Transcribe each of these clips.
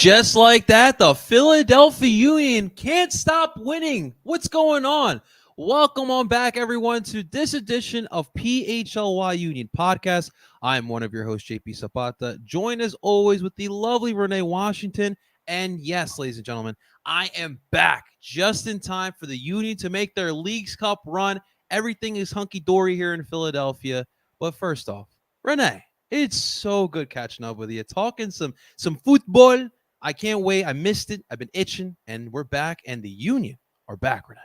Just like that, the Philadelphia Union can't stop winning. What's going on? Welcome on back, everyone, to this edition of PHLY Union Podcast. I'm one of your hosts, JP Zapata, joined as always with the lovely Renee Washington. And yes, ladies and gentlemen, I am back just in time for the Union to make their Leagues Cup run. Everything is hunky-dory here in Philadelphia. But first off, Renee, it's so good catching up with you, talking some football. I can't wait. I missed it. I've been itching, and we're back, and the Union are back, Renee.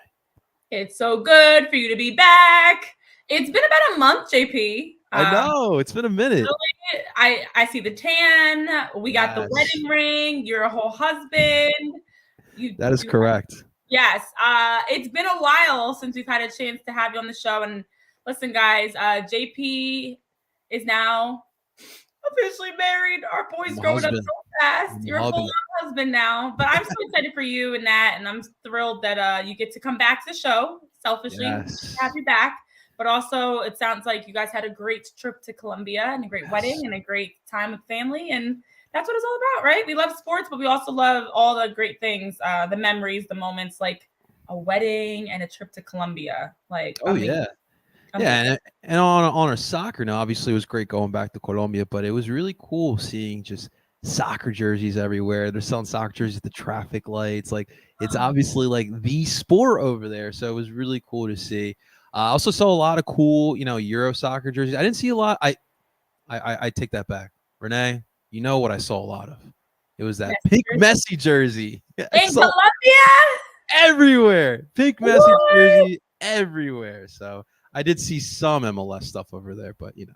It's so good for you to be back. It's been about a month, JP. I know. It's been a minute. Really, I see the tan. We got the wedding ring. You're a whole husband. That is correct. Yes. It's been a while since we've had a chance to have you on the show. And listen, guys, JP is now officially married. Our boy's growing up so fast. You're a full-on husband now. But I'm so excited for you and that, and I'm thrilled that you get to come back to the show. Selfishly, have you back. But also, it sounds like you guys had a great trip to Colombia and a great wedding and a great time with family, and that's what it's all about, right? We love sports, but we also love all the great things, the memories, the moments, like a wedding and a trip to Colombia. Like, yeah. Yeah, and on our soccer now, obviously it was great going back to Colombia, but it was really cool seeing just soccer jerseys everywhere. They're selling soccer jerseys at the traffic lights. Like, it's obviously like the sport over there, so it was really cool to see. I also saw a lot of cool, Euro soccer jerseys. I didn't see a lot. I take that back, Renee. You know what I saw a lot of? It was that pink Messi jersey in Colombia. Everywhere, pink Messi jersey everywhere. So I did see some MLS stuff over there, but you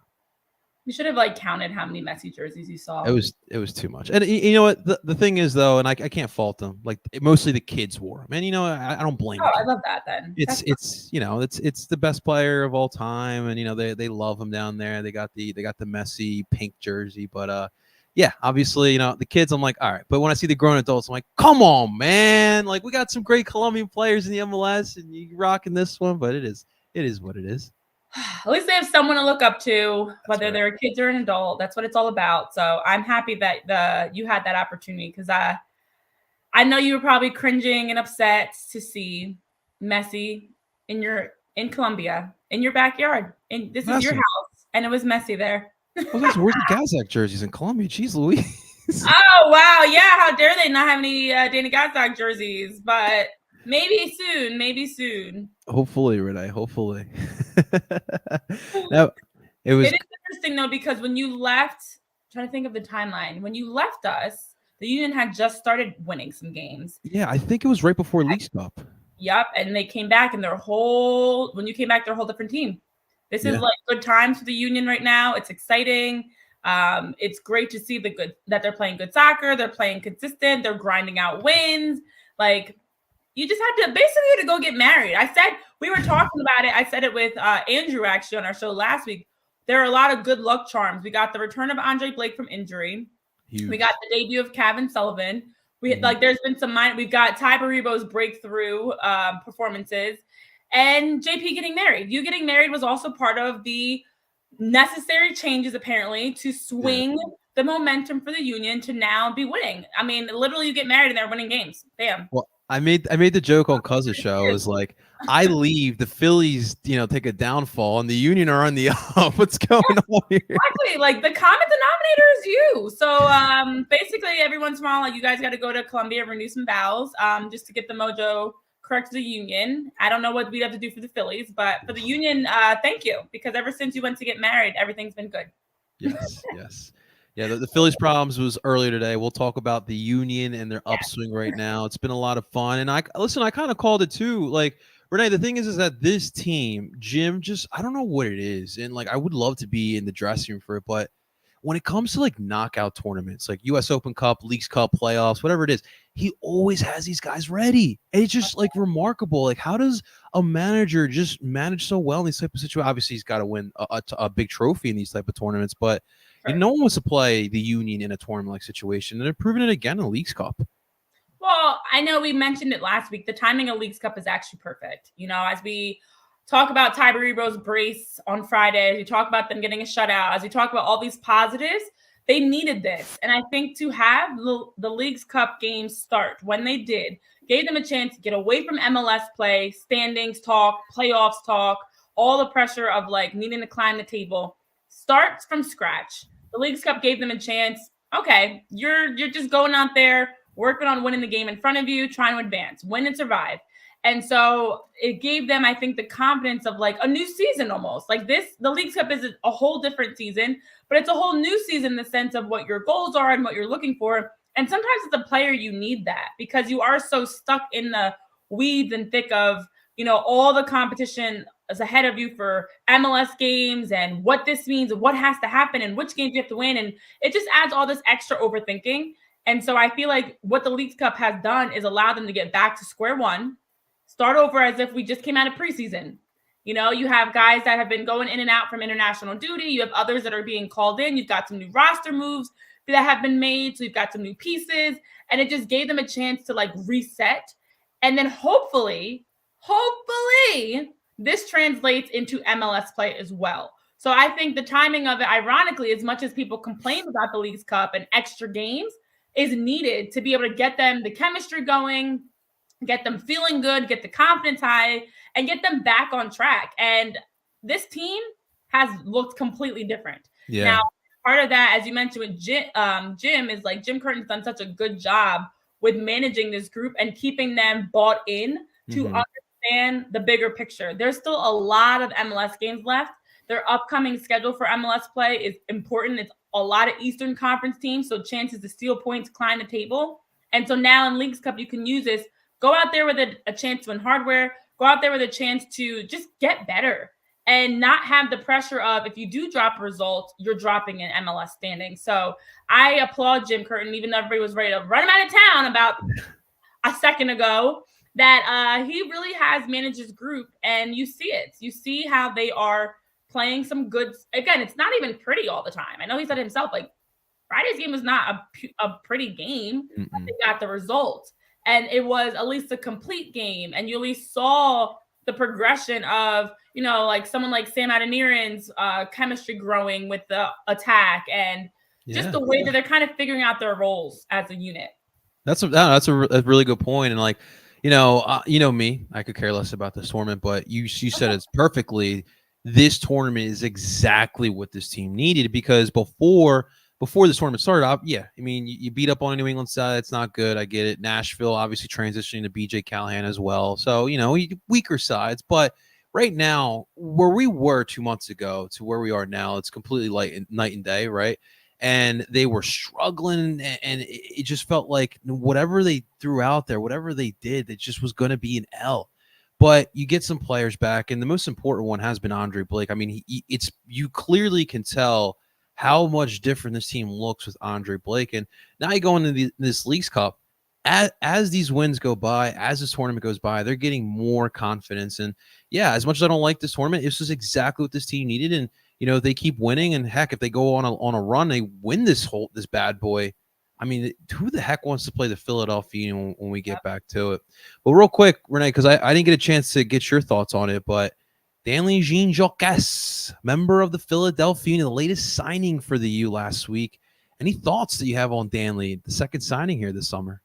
should have counted how many Messi jerseys you saw. It was too much. And you know what? The thing is though, and I can't fault them. Like, mostly the kids wore them, and I don't blame them. I love that. Then it's the best player of all time, and they love him down there. They got the Messi pink jersey, but yeah, obviously the kids. I'm like, all right, but when I see the grown adults, I'm like, come on, man! Like, we got some great Colombian players in the MLS, and you rocking this one, but it is what it is. At least they have someone to look up to, whether they're a kid or an adult. That's what it's all about. So I'm happy that you had that opportunity, because I know you were probably cringing and upset to see Messi in Colombia, in your backyard. And this is your house, and it was Messi there. Where's the Gazak jerseys in Colombia? Jeez Louise. Oh, wow. Yeah, how dare they not have any Dana Gazak jerseys? But maybe soon. Hopefully, Renee. Hopefully. Now, it is interesting though, because when you left, I'm trying to think of the timeline. When you left us, the Union had just started winning some games. Yeah, I think it was right before Leagues Cup. Yep, and they came back, and when you came back, they're a whole different team. This is good times for the Union right now. It's exciting. It's great to see that they're playing good soccer. They're playing consistent. They're grinding out wins. Like, you just had to go get married. We were talking about it. I said it with Andrew actually on our show last week. There are a lot of good luck charms. We got the return of Andre Blake from injury. Huge. We got the debut of Kevin Sullivan. There's been some we've got Tai Baribo's breakthrough performances, and JP getting married. You getting married was also part of the necessary changes, apparently, to swing the momentum for the Union to now be winning. I mean, literally, you get married and they're winning games. Bam. Well, I made the joke on Cuz's show. It was like, I leave, the Phillies, take a downfall, and the Union are on the up. What's going on here? Exactly. Like, the common denominator is you. So basically, every once in a while, you guys got to go to Colombia and renew some vows, just to get the mojo correct to the Union. I don't know what we'd have to do for the Phillies, but for the Union, thank you, because ever since you went to get married, everything's been good. Yes. Yeah, the Phillies' problems was earlier today. We'll talk about the Union and their upswing right now. It's been a lot of fun. And I kind of called it too. Like, Renee, the thing is that this team, Jim, just, I don't know what it is. And I would love to be in the dressing room for it. But when it comes to knockout tournaments, like US Open Cup, Leagues Cup, playoffs, whatever it is, he always has these guys ready. And it's just remarkable. Like, how does a manager just manage so well in these type of situations? Obviously, he's got to win a big trophy in these type of tournaments, but no one wants to play the Union in a tournament-like situation, and they're proving it again in the Leagues Cup. Well, I know we mentioned it last week. The timing of Leagues Cup is actually perfect. As we talk about Tai Baribo's brace on Friday, as we talk about them getting a shutout, as we talk about all these positives, They needed this. And I think to have the Leagues Cup games start when they did, gave them a chance to get away from MLS play, standings talk, playoffs talk, all the pressure of like needing to climb the table. Starts from scratch. The Leagues Cup gave them a chance. Okay, you're just going out there, working on winning the game in front of you, trying to advance, win and survive. And so it gave them, I think, the confidence of like a new season almost. Like this, the Leagues Cup is a whole different season, but it's a whole new season in the sense of what your goals are and what you're looking for. And sometimes as a player, you need that because you are so stuck in the weeds and thick of, all the competition is ahead of you for MLS games and what this means and what has to happen and which games you have to win. And it just adds all this extra overthinking. And so I feel like what the Leagues Cup has done is allow them to get back to square one, start over as if we just came out of preseason. You have guys that have been going in and out from international duty. You have others that are being called in. You've got some new roster moves that have been made. So you've got some new pieces. And it just gave them a chance to like reset. And then hopefully, this translates into MLS play as well. So I think the timing of it, ironically, as much as people complain about the Leagues Cup and extra games, is needed to be able to get them the chemistry going, get them feeling good, get the confidence high, and get them back on track. And this team has looked completely different. Yeah. Now, part of that, as you mentioned with Jim, is like Jim Curtin's done such a good job with managing this group and keeping them bought in to understand the bigger picture. There's still a lot of MLS games left. Their upcoming schedule for MLS play is important. It's a lot of Eastern Conference teams, so chances to steal points, climb the table. And so now in Leagues Cup, you can use this. Go out there with a chance to win hardware. Go out there with a chance to just get better and not have the pressure of if you do drop a result, you're dropping an MLS standing. So I applaud Jim Curtin, even though everybody was ready to run him out of town about a second ago, that he really has managed his group. And you see it. You see how they are playing some good. Again, it's not even pretty all the time. I know he said himself, like, Friday's game was not a pretty game, but they got the result. And it was at least a complete game. And you at least saw the progression of, like someone like Sam Adeniran's chemistry growing with the attack and just the way that they're kind of figuring out their roles as a unit. That's a really good point. And like, me, I could care less about this tournament, but you said it's perfectly. This tournament is exactly what this team needed because before this tournament started, you beat up on a New England side. It's not good. I get it. Nashville, obviously transitioning to BJ Callahan as well. So, weaker sides. But right now, where we were 2 months ago to where we are now, it's completely night and day, right? And they were struggling, and it just felt like whatever they threw out there, whatever they did, it just was going to be an L. But you get some players back, and the most important one has been Andre Blake. I mean, you clearly can tell how much different this team looks with Andre Blake. And now you go into this Leagues Cup, as these wins go by, as this tournament goes by, they're getting more confidence. And yeah, as much as I don't like this tournament, this is exactly what this team needed. And they keep winning, and heck, if they go on a run, they win this bad boy. I mean, who the heck wants to play the Philadelphia when we get back to it? But real quick, Renee, because I didn't get a chance to get your thoughts on it, but Danley Jean-Jacques, member of the Philadelphia Union, the latest signing for the U last week. Any thoughts that you have on Danley, the second signing here this summer?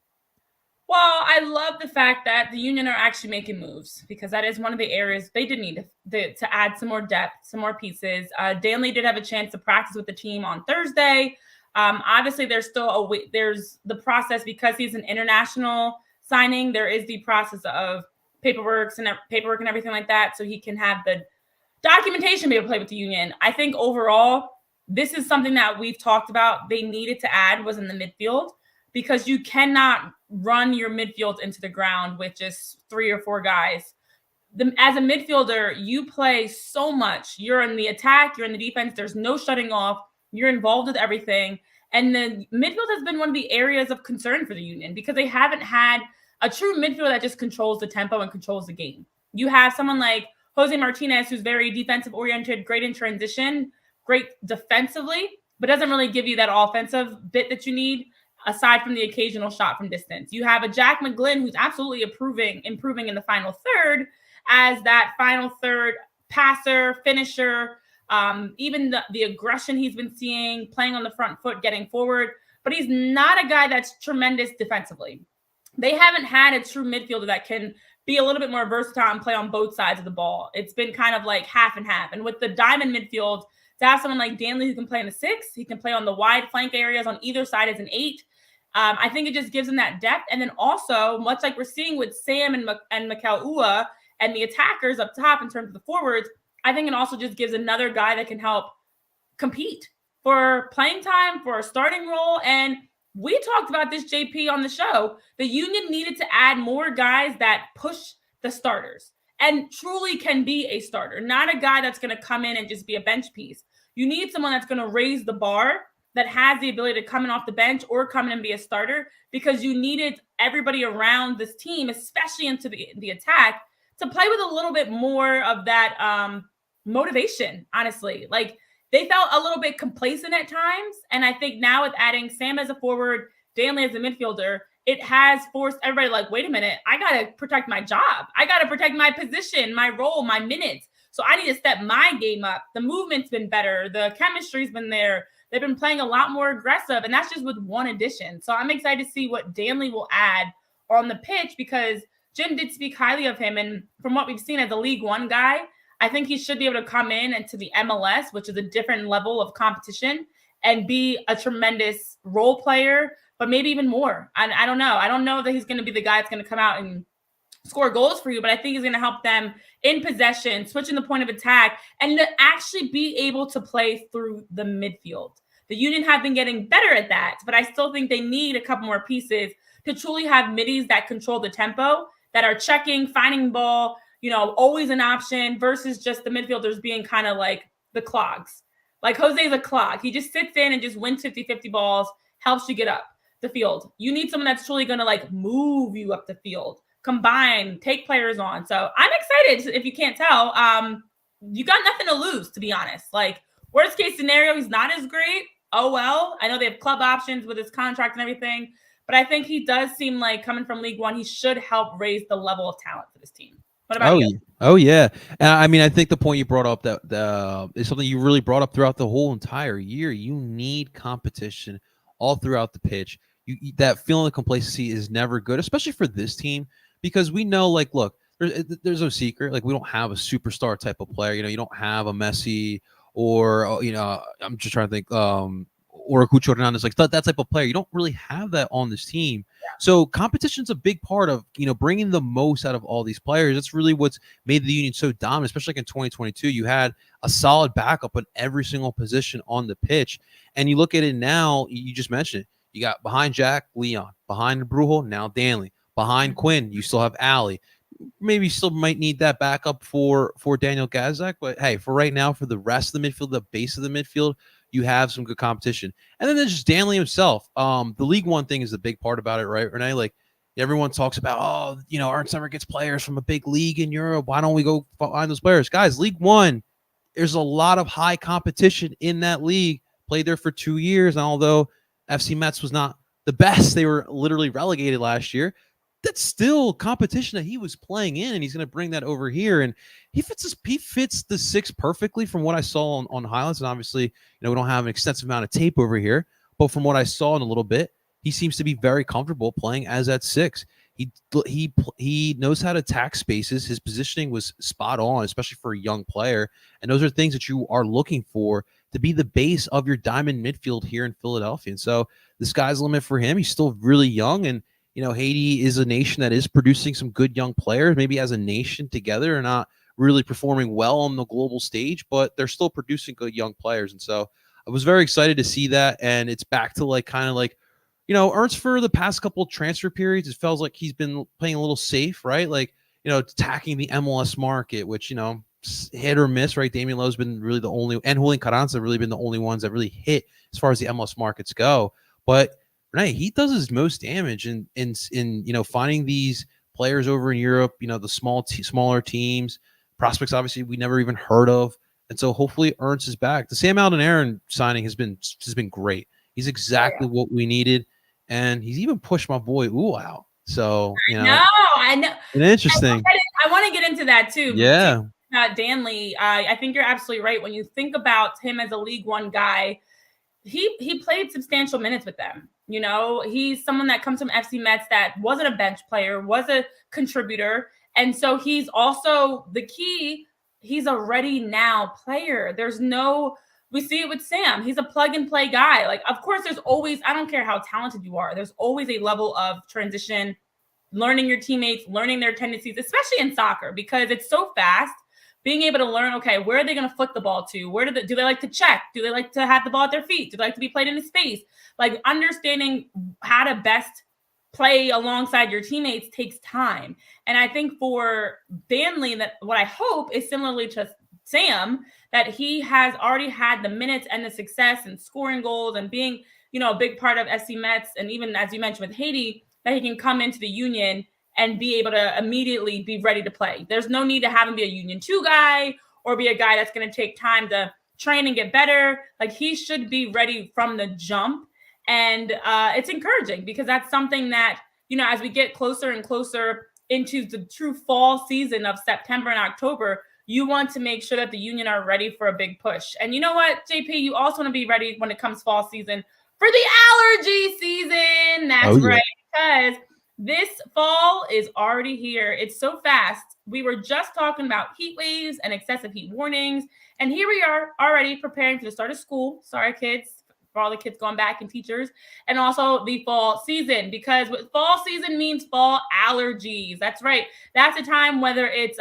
Well, I love the fact that the Union are actually making moves because that is one of the areas they did need to add some more depth, some more pieces. Danley did have a chance to practice with the team on Thursday. Obviously, there's still there's the process because he's an international signing. There is the process of paperwork and everything like that, so he can have the documentation be able to play with the Union. I think overall, this is something that we've talked about. They needed to add was in the midfield because you cannot run your midfield into the ground with just 3 or 4 guys. As a midfielder, you play so much. You're in the attack, you're in the defense. There's no shutting off. You're involved with everything. And the midfield has been one of the areas of concern for the Union because they haven't had a true midfielder that just controls the tempo and controls the game. You have someone like Jose Martinez, who's very defensive oriented, great in transition, great defensively, but doesn't really give you that offensive bit that you need aside from the occasional shot from distance. You have a Jack McGlynn who's absolutely improving in the final third as that final third passer, finisher, even the aggression he's been seeing, playing on the front foot, getting forward. But he's not a guy that's tremendous defensively. They haven't had a true midfielder that can be a little bit more versatile and play on both sides of the ball. It's been kind of like half and half. And with the diamond midfield, to have someone like Danley who can play in the 6, he can play on the wide flank areas on either side as an 8. I think it just gives him that depth. And then also, much like we're seeing with Sam and Mikel Ua and the attackers up top in terms of the forwards, I think it also just gives another guy that can help compete for playing time, for a starting role. And we talked about this, JP, on the show. The Union needed to add more guys that push the starters and truly can be a starter, not a guy that's going to come in and just be a bench piece. You need someone that's going to raise the bar, that has the ability to come in off the bench or come in and be a starter, because you needed everybody around this team, especially into the attack, to play with a little bit more of that motivation, honestly. Like, they felt a little bit complacent at times. And I think now with adding Sam as a forward, Danley as a midfielder, it has forced everybody like, wait a minute, I got to protect my job. I got to protect my position, my role, my minutes. So I need to step my game up. The movement's been better. The chemistry's been there. They've been playing a lot more aggressive, and that's just with one addition. So I'm excited to see what Danley will add on the pitch, because Jim did speak highly of him. And from what we've seen as a League One guy, I think he should be able to come in into the MLS, which is a different level of competition, and be a tremendous role player, but maybe even more. I don't know. I don't know that he's going to be the guy that's going to come out and score goals for you, but I think he's going to help them in possession, switching the point of attack, and to actually be able to play through the midfield. The Union have been getting better at that, but I still think they need a couple more pieces to truly have middies that control the tempo, that are checking, finding ball, always an option, versus just the midfielders being kind of like the clogs. Like Jose's a clog. He just sits in and just wins 50-50 balls, helps you get up the field. You need someone that's truly going to like move you up the field, combine, take players on. So I'm excited. If you can't tell, you got nothing to lose, to be honest. Like, worst case scenario, he's not as great. Oh, well, I know they have club options with his contract and everything, but I think he does seem like, coming from League One, he should help raise the level of talent for this team. What about you? Oh, yeah. And I mean, I think the point you brought up that is something you really brought up throughout the whole entire year. You need competition all throughout the pitch. That feeling of complacency is never good, especially for this team, because we know, like, look, there's no secret. Like, we don't have a superstar type of player. You don't have a Messi or, I'm just trying to think, or a Cucho Hernandez, like that type of player. You don't really have that on this team. Yeah. So competition's a big part of, bringing the most out of all these players. That's really what's made the Union so dominant, especially like in 2022. You had a solid backup in every single position on the pitch. And you look at it now, you just mentioned it. You got behind Jack, Leon. Behind Brujo, now Danley. Behind Quinn, you still have Ali. Maybe still might need that backup for Daniel Gazak, but hey, for right now, for the rest of the midfield, the base of the midfield, you have some good competition. And then there's just Danley himself. The League One thing is the big part about it, right, Renee? Like, everyone talks about, Ernst never gets players from a big league in Europe. Why don't we go find those players? Guys, League One, there's a lot of high competition in that league. Played there for 2 years, and although FC Metz was not the best, they were literally relegated last year. That's still competition that he was playing in, and he's going to bring that over here. And he fits the 6 perfectly from what I saw on highlights. And obviously, we don't have an extensive amount of tape over here, but from what I saw in a little bit, he seems to be very comfortable playing as that 6. He knows how to attack spaces. His positioning was spot on, especially for a young player. And those are things that you are looking for to be the base of your diamond midfield here in Philadelphia. And so the sky's the limit for him. He's still really young, and Haiti is a nation that is producing some good young players. Maybe as a nation together, are not really performing well on the global stage, but they're still producing good young players. And so I was very excited to see that. And it's back to Ernst for the past couple of transfer periods, it feels like he's been playing a little safe, right? Like, attacking the MLS market, which, hit or miss, right? Damian Lowe's been really the only, and Julian Carranza have really been the only ones that really hit as far as the MLS markets go. But Renee, he does his most damage in finding these players over in Europe, the smaller teams, prospects obviously we never even heard of. And so hopefully Ernst is back. The Sam Alden-Aaron signing has been great. He's exactly what we needed. And he's even pushed my boy out. So, I know. And interesting. I want to get into that too. Yeah. Danley, I think you're absolutely right. When you think about him as a League One guy, he played substantial minutes with them. You know, he's someone that comes from FC Mets that wasn't a bench player, was a contributor. And so he's also the key. He's a ready now player. We see it with Sam. He's a plug and play guy. Like, of course, there's always, I don't care how talented you are, there's always a level of transition, learning your teammates, learning their tendencies, especially in soccer, because it's so fast. Being able to learn, okay, where are they going to flick the ball to? Do they like to check? Do they like to have the ball at their feet? Do they like to be played into space? Like, understanding how to best play alongside your teammates takes time. And I think for Danley, that what I hope is similarly to Sam, that he has already had the minutes and the success and scoring goals and being, a big part of SC Mets. And even as you mentioned with Haiti, that he can come into the Union and be able to immediately be ready to play. There's no need to have him be a Union 2 guy or be a guy that's going to take time to train and get better. Like, he should be ready from the jump. And it's encouraging because that's something that, as we get closer and closer into the true fall season of September and October, you want to make sure that the Union are ready for a big push. And you know what, JP, you also want to be ready when it comes fall season for the allergy season. That's right, because this fall is already here. It's so fast. We were just talking about heat waves and excessive heat warnings. And here we are already preparing for the start of school. Sorry, kids, for all the kids going back and teachers. And also the fall season, because what fall season means fall allergies. That's right. That's a time, whether it's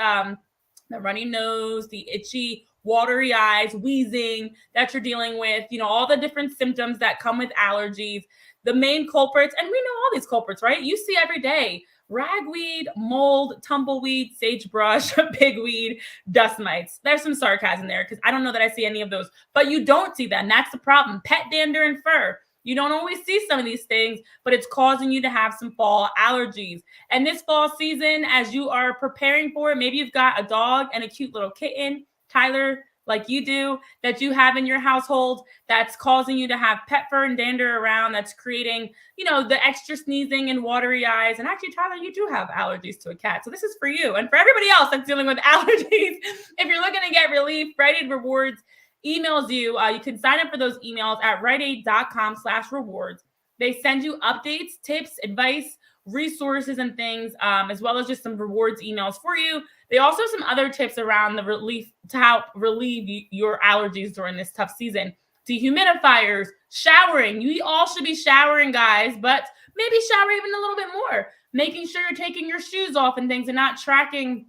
the runny nose, the itchy, watery eyes, wheezing that you're dealing with, all the different symptoms that come with allergies. The main culprits, and we know all these culprits, right? You see every day: ragweed, mold, tumbleweed, sagebrush, pigweed, dust mites. There's some sarcasm there because I don't know that I see any of those, but you don't see that. And that's the problem. Pet dander and fur. You don't always see some of these things, but it's causing you to have some fall allergies. And this fall season, as you are preparing for it, maybe you've got a dog and a cute little kitten, Tyler, like you do, that you have in your household that's causing you to have pet fur and dander around, that's creating, the extra sneezing and watery eyes. And actually, Tyler, you do have allergies to a cat. So this is for you. And for everybody else that's dealing with allergies, if you're looking to get relief, Rite Aid Rewards emails you. You can sign up for those emails at riteaid.com/rewards. They send you updates, tips, advice, resources, and things, as well as just some rewards emails for you. They also have some other tips around the relief to help relieve your allergies during this tough season. Dehumidifiers, showering. You all should be showering, guys, but maybe shower even a little bit more. Making sure you're taking your shoes off and things and not tracking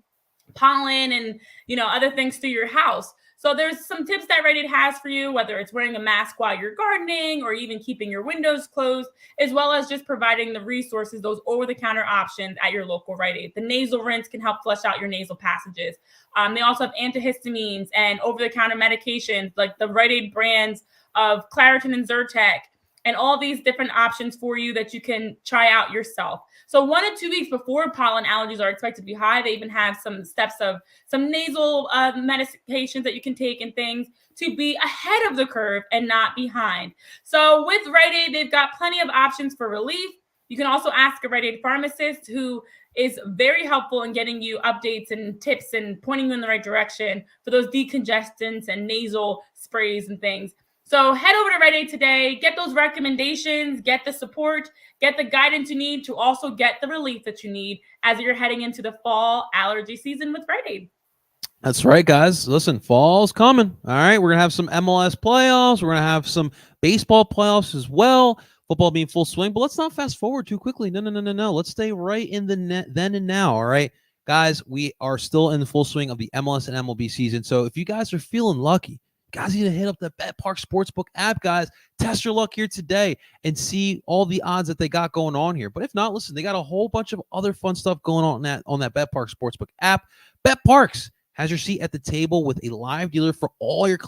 pollen and, other things through your house. So there's some tips that Rite Aid has for you, whether it's wearing a mask while you're gardening or even keeping your windows closed, as well as just providing the resources, those over-the-counter options at your local Rite Aid. The nasal rinse can help flush out your nasal passages. They also have antihistamines and over-the-counter medications like the Rite Aid brands of Claritin and Zyrtec, and all these different options for you that you can try out yourself. So 1 to 2 weeks before pollen allergies are expected to be high, they even have some steps of some nasal medications that you can take and things to be ahead of the curve and not behind. So with Rite Aid, they've got plenty of options for relief. You can also ask a Rite Aid pharmacist who is very helpful in getting you updates and tips and pointing you in the right direction for those decongestants and nasal sprays and things. So head over to Rite Aid today, get those recommendations, get the support, get the guidance you need to also get the relief that you need as you're heading into the fall allergy season with Rite Aid. That's right, guys. Listen, fall's coming. All right, we're going to have some MLS playoffs. We're going to have some baseball playoffs as well. Football being full swing, but let's not fast forward too quickly. No. Let's stay right in the net then and now, all right? Guys, we are still in the full swing of the MLS and MLB season, so if you guys are feeling lucky, guys, you need to hit up the BetPark Sportsbook app, guys. Test your luck here today and see all the odds that they got going on here. But if not, listen, they got a whole bunch of other fun stuff going on that BetPark Sportsbook app. BetParks has your seat at the table with a live dealer for all your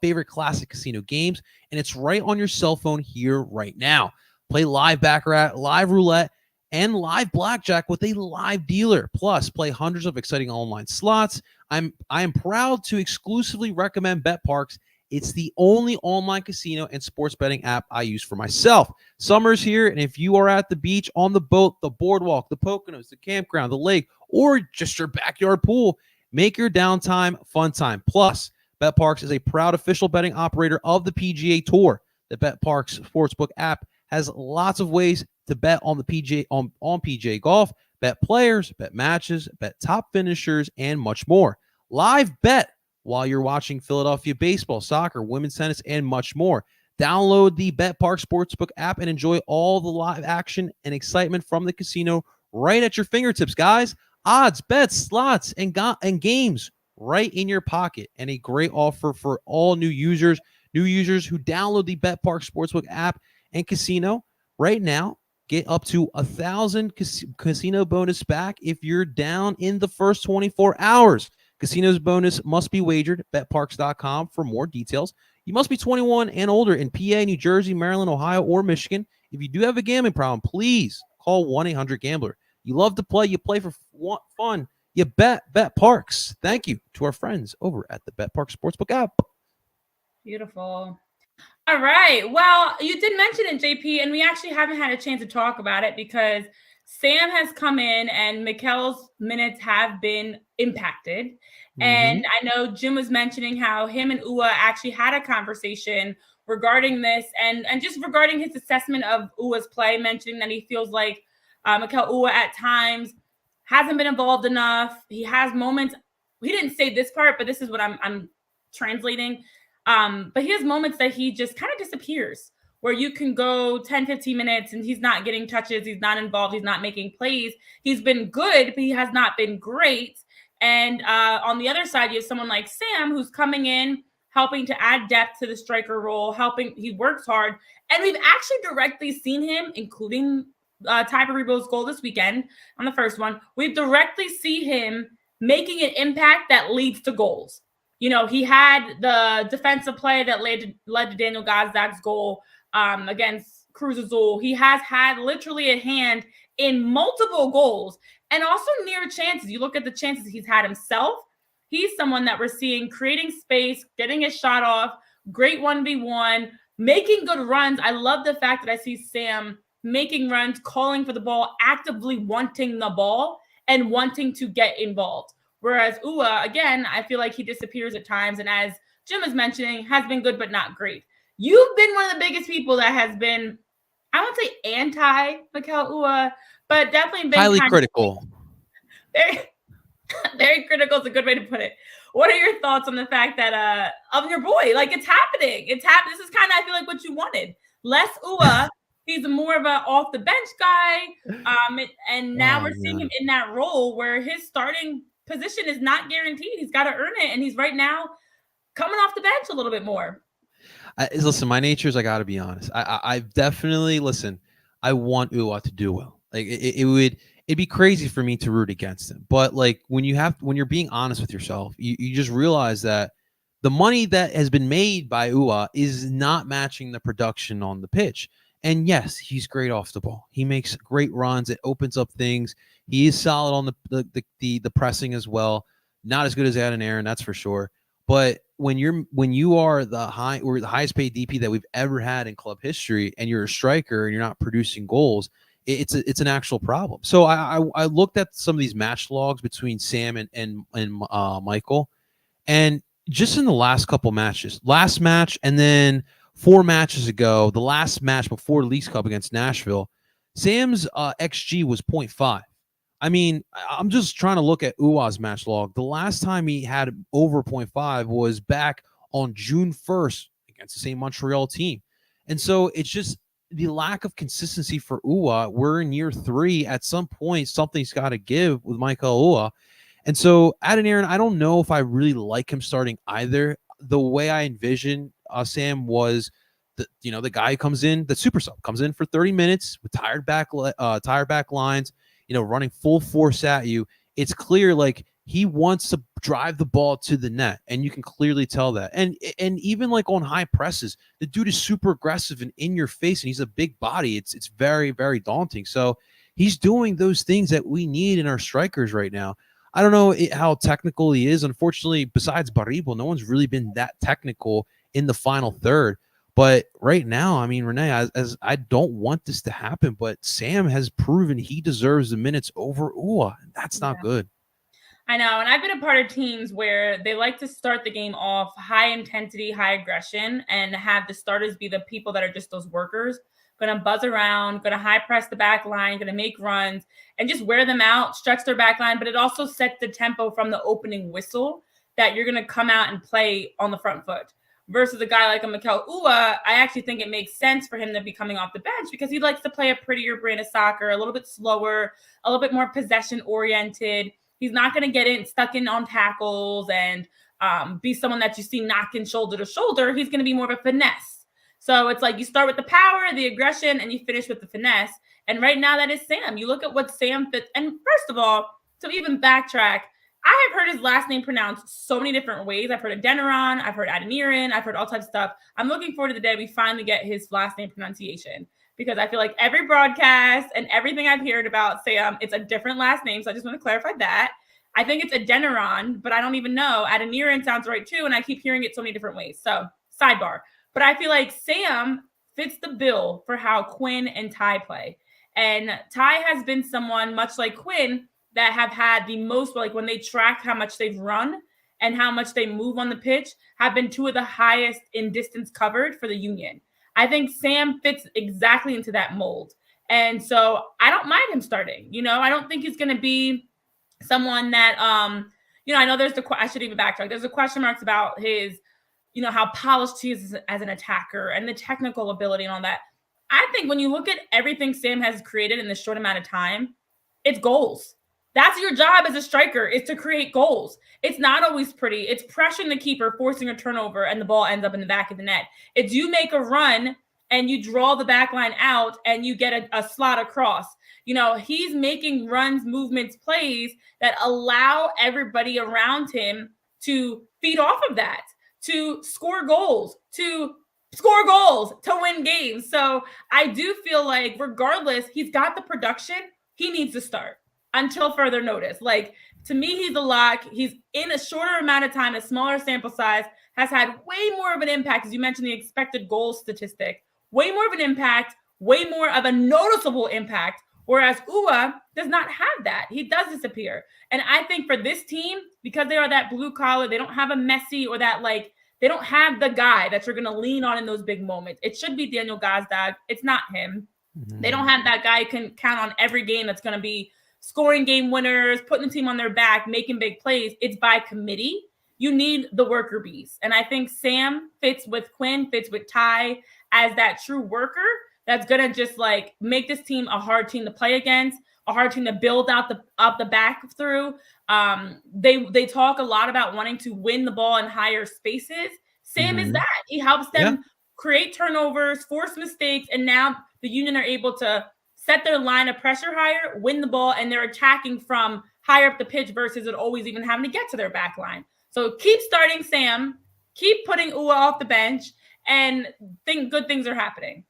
favorite classic casino games, and it's right on your cell phone here right now. Play live baccarat, live roulette, and live blackjack with a live dealer. Plus, play hundreds of exciting online slots. I am proud to exclusively recommend BetParks. It's the only online casino and sports betting app I use for myself. Summer's here, and if you are at the beach, on the boat, the boardwalk, the Poconos, the campground, the lake, or just your backyard pool, Make your downtime fun time. Plus, BetParks is a proud official betting operator of the PGA Tour. The BetParks Sportsbook app has lots of ways to bet on the PGA on PGA golf, bet players, bet matches, bet top finishers, and much more. Live bet while you're watching Philadelphia baseball, soccer, women's tennis, and much more. Download the BetParks Sportsbook app and enjoy all the live action and excitement from the casino right at your fingertips, guys. Odds, bets, slots, and games right in your pocket. And a great offer for all new users who download the BetParks Sportsbook app and casino right now. Get up to 1,000 casino bonus back if you're down in the first 24 hours. Casino's bonus must be wagered. BetParks.com for more details. You must be 21 and older in PA, New Jersey, Maryland, Ohio, or Michigan. If you do have a gambling problem, please call 1-800-GAMBLER. You love to play. You play for fun. You bet Parks. Thank you to our friends over at the BetParks Sportsbook app. Beautiful. All right. Well, you did mention it, JP, and we actually haven't had a chance to talk about it because Sam has come in and Mikel's minutes have been impacted. Mm-hmm. And I know Jim was mentioning how him and Ua actually had a conversation regarding this and just regarding his assessment of Ua's play, mentioning that he feels like Mikel Ua at times hasn't been involved enough. He has moments. He didn't say this part, but this is what I'm translating. But he has moments that he just kind of disappears, where you can go 10, 15 minutes and he's not getting touches. He's not involved. He's not making plays. He's been good, but he has not been great. And on the other side, you have someone like Sam who's coming in, helping to add depth to the striker role, he works hard. And we've actually directly seen him, including Tai Baribo's goal this weekend on the first one. We've directly see him making an impact that leads to goals. You know, he had the defensive play that led to Daniel Gazdag's goal against Cruz Azul. He has had literally a hand in multiple goals and also near chances. You look at the chances he's had himself. He's someone that we're seeing creating space, getting his shot off, great 1v1, making good runs. I love the fact that I see Sam making runs, calling for the ball, actively wanting the ball and wanting to get involved. Whereas Ua, again, I feel like he disappears at times. And as Jim is mentioning, has been good, but not great. You've been one of the biggest people that has been, I won't say anti-Mikel Ua, but definitely been highly critical. Very, very critical is a good way to put it. What are your thoughts on the fact that of your boy? Like, it's happening. It's happening. This is kind of, I feel like, what you wanted. Less Ua. He's more of a off the bench guy. And now we're seeing him in that role where his starting position is not guaranteed. He's got to earn it. And he's right now coming off the bench a little bit more. Listen, my nature is, I got to be honest. I definitely, listen, I want Ua to do well. Like it'd be crazy for me to root against him. But like when you're being honest with yourself, you just realize that the money that has been made by Ua is not matching the production on the pitch. And yes, he's great off the ball. He makes great runs. It opens up things. He is solid on the pressing as well. Not as good as Adam Aaron, that's for sure. But when you are the highest paid DP that we've ever had in club history, and you're a striker and you're not producing goals, it's an actual problem. So I looked at some of these match logs between Sam and Michael, and just in the last couple matches, last match and then 4 matches ago, the last match before the Leagues Cup against Nashville, Sam's XG was 0.5. I mean, I'm just trying to look at Ua's match log. The last time he had over 0.5 was back on June 1st against the same Montreal team. And so it's just the lack of consistency for Ua. We're in year 3. At some point, something's got to give with Michael Ua. And so Adam Aaron, I don't know if I really like him starting either. The way I envision Sam was the guy who comes in, the super sub comes in for 30 minutes with tired back lines, running full force at you. It's clear like he wants to drive the ball to the net, and you can clearly tell that. And even like on high presses, the dude is super aggressive and in your face, and he's a big body. It's very, very daunting. So he's doing those things that we need in our strikers right now. I don't know how technical he is. Unfortunately, besides Baribo, no one's really been that technical in the final third. But right now, I mean, Renee, as I don't want this to happen, but Sam has proven he deserves the minutes over Ua. That's not good. I know, and I've been a part of teams where they like to start the game off high intensity, high aggression, and have the starters be the people that are just those workers, going to buzz around, going to high press the back line, going to make runs, and just wear them out, stretch their back line. But it also sets the tempo from the opening whistle that you're going to come out and play on the front foot. Versus a guy like a Mikel Ua, I actually think it makes sense for him to be coming off the bench because he likes to play a prettier brand of soccer, a little bit slower, a little bit more possession oriented. He's not going to get stuck in on tackles and be someone that you see knocking shoulder to shoulder. He's going to be more of a finesse. So it's like you start with the power, the aggression, and you finish with the finesse. And right now that is Sam. You look at what Sam fits. And first of all, to even backtrack, I have heard his last name pronounced so many different ways. I've heard Adeniran, I've heard Adeniran, I've heard all types of stuff. I'm looking forward to the day we finally get his last name pronunciation because I feel like every broadcast and everything I've heard about Sam, it's a different last name. So I just want to clarify that. I think it's Adeniran, but I don't even know. Adeniran sounds right too, and I keep hearing it so many different ways. So sidebar. But I feel like Sam fits the bill for how Quinn and Ty play. And Ty has been someone, much like Quinn, that have had the most, like when they track how much they've run and how much they move on the pitch, have been two of the highest in distance covered for the Union. I think Sam fits exactly into that mold. And so I don't mind him starting. I don't think he's going to be someone that, I know I should even backtrack. There's a question marks about his, how polished he is as an attacker and the technical ability and all that. I think when you look at everything Sam has created in this short amount of time, it's goals. That's your job as a striker, is to create goals. It's not always pretty. It's pressuring the keeper, forcing a turnover, and the ball ends up in the back of the net. It's you make a run and you draw the back line out and you get a slot across. He's making runs, movements, plays that allow everybody around him to feed off of that, to score goals, to win games. So I do feel like regardless, he's got the production. He needs to start until further notice. Like, to me, he's a lock. He's in a shorter amount of time, a smaller sample size, has had way more of an impact, as you mentioned, the expected goal statistic, way more of an impact, way more of a noticeable impact, whereas Ua does not have that. He does disappear. And I think for this team, because they are that blue collar, they don't have a Messi or that, they don't have the guy that you're going to lean on in those big moments. It should be Daniel Gazdag. It's not him. Mm-hmm. They don't have that guy you can count on every game that's going to be scoring game winners, putting the team on their back, making big plays. It's by committee. You need the worker bees. And I think Sam fits with Quinn, fits with Ty as that true worker that's going to just make this team a hard team to play against, a hard team to build out the back through. They talk a lot about wanting to win the ball in higher spaces. Sam is that. He helps them create turnovers, force mistakes, and now the Union are able to set their line of pressure higher, win the ball, and they're attacking from higher up the pitch versus it always even having to get to their back line. So keep starting Sam, keep putting Ua off the bench, and think good things are happening.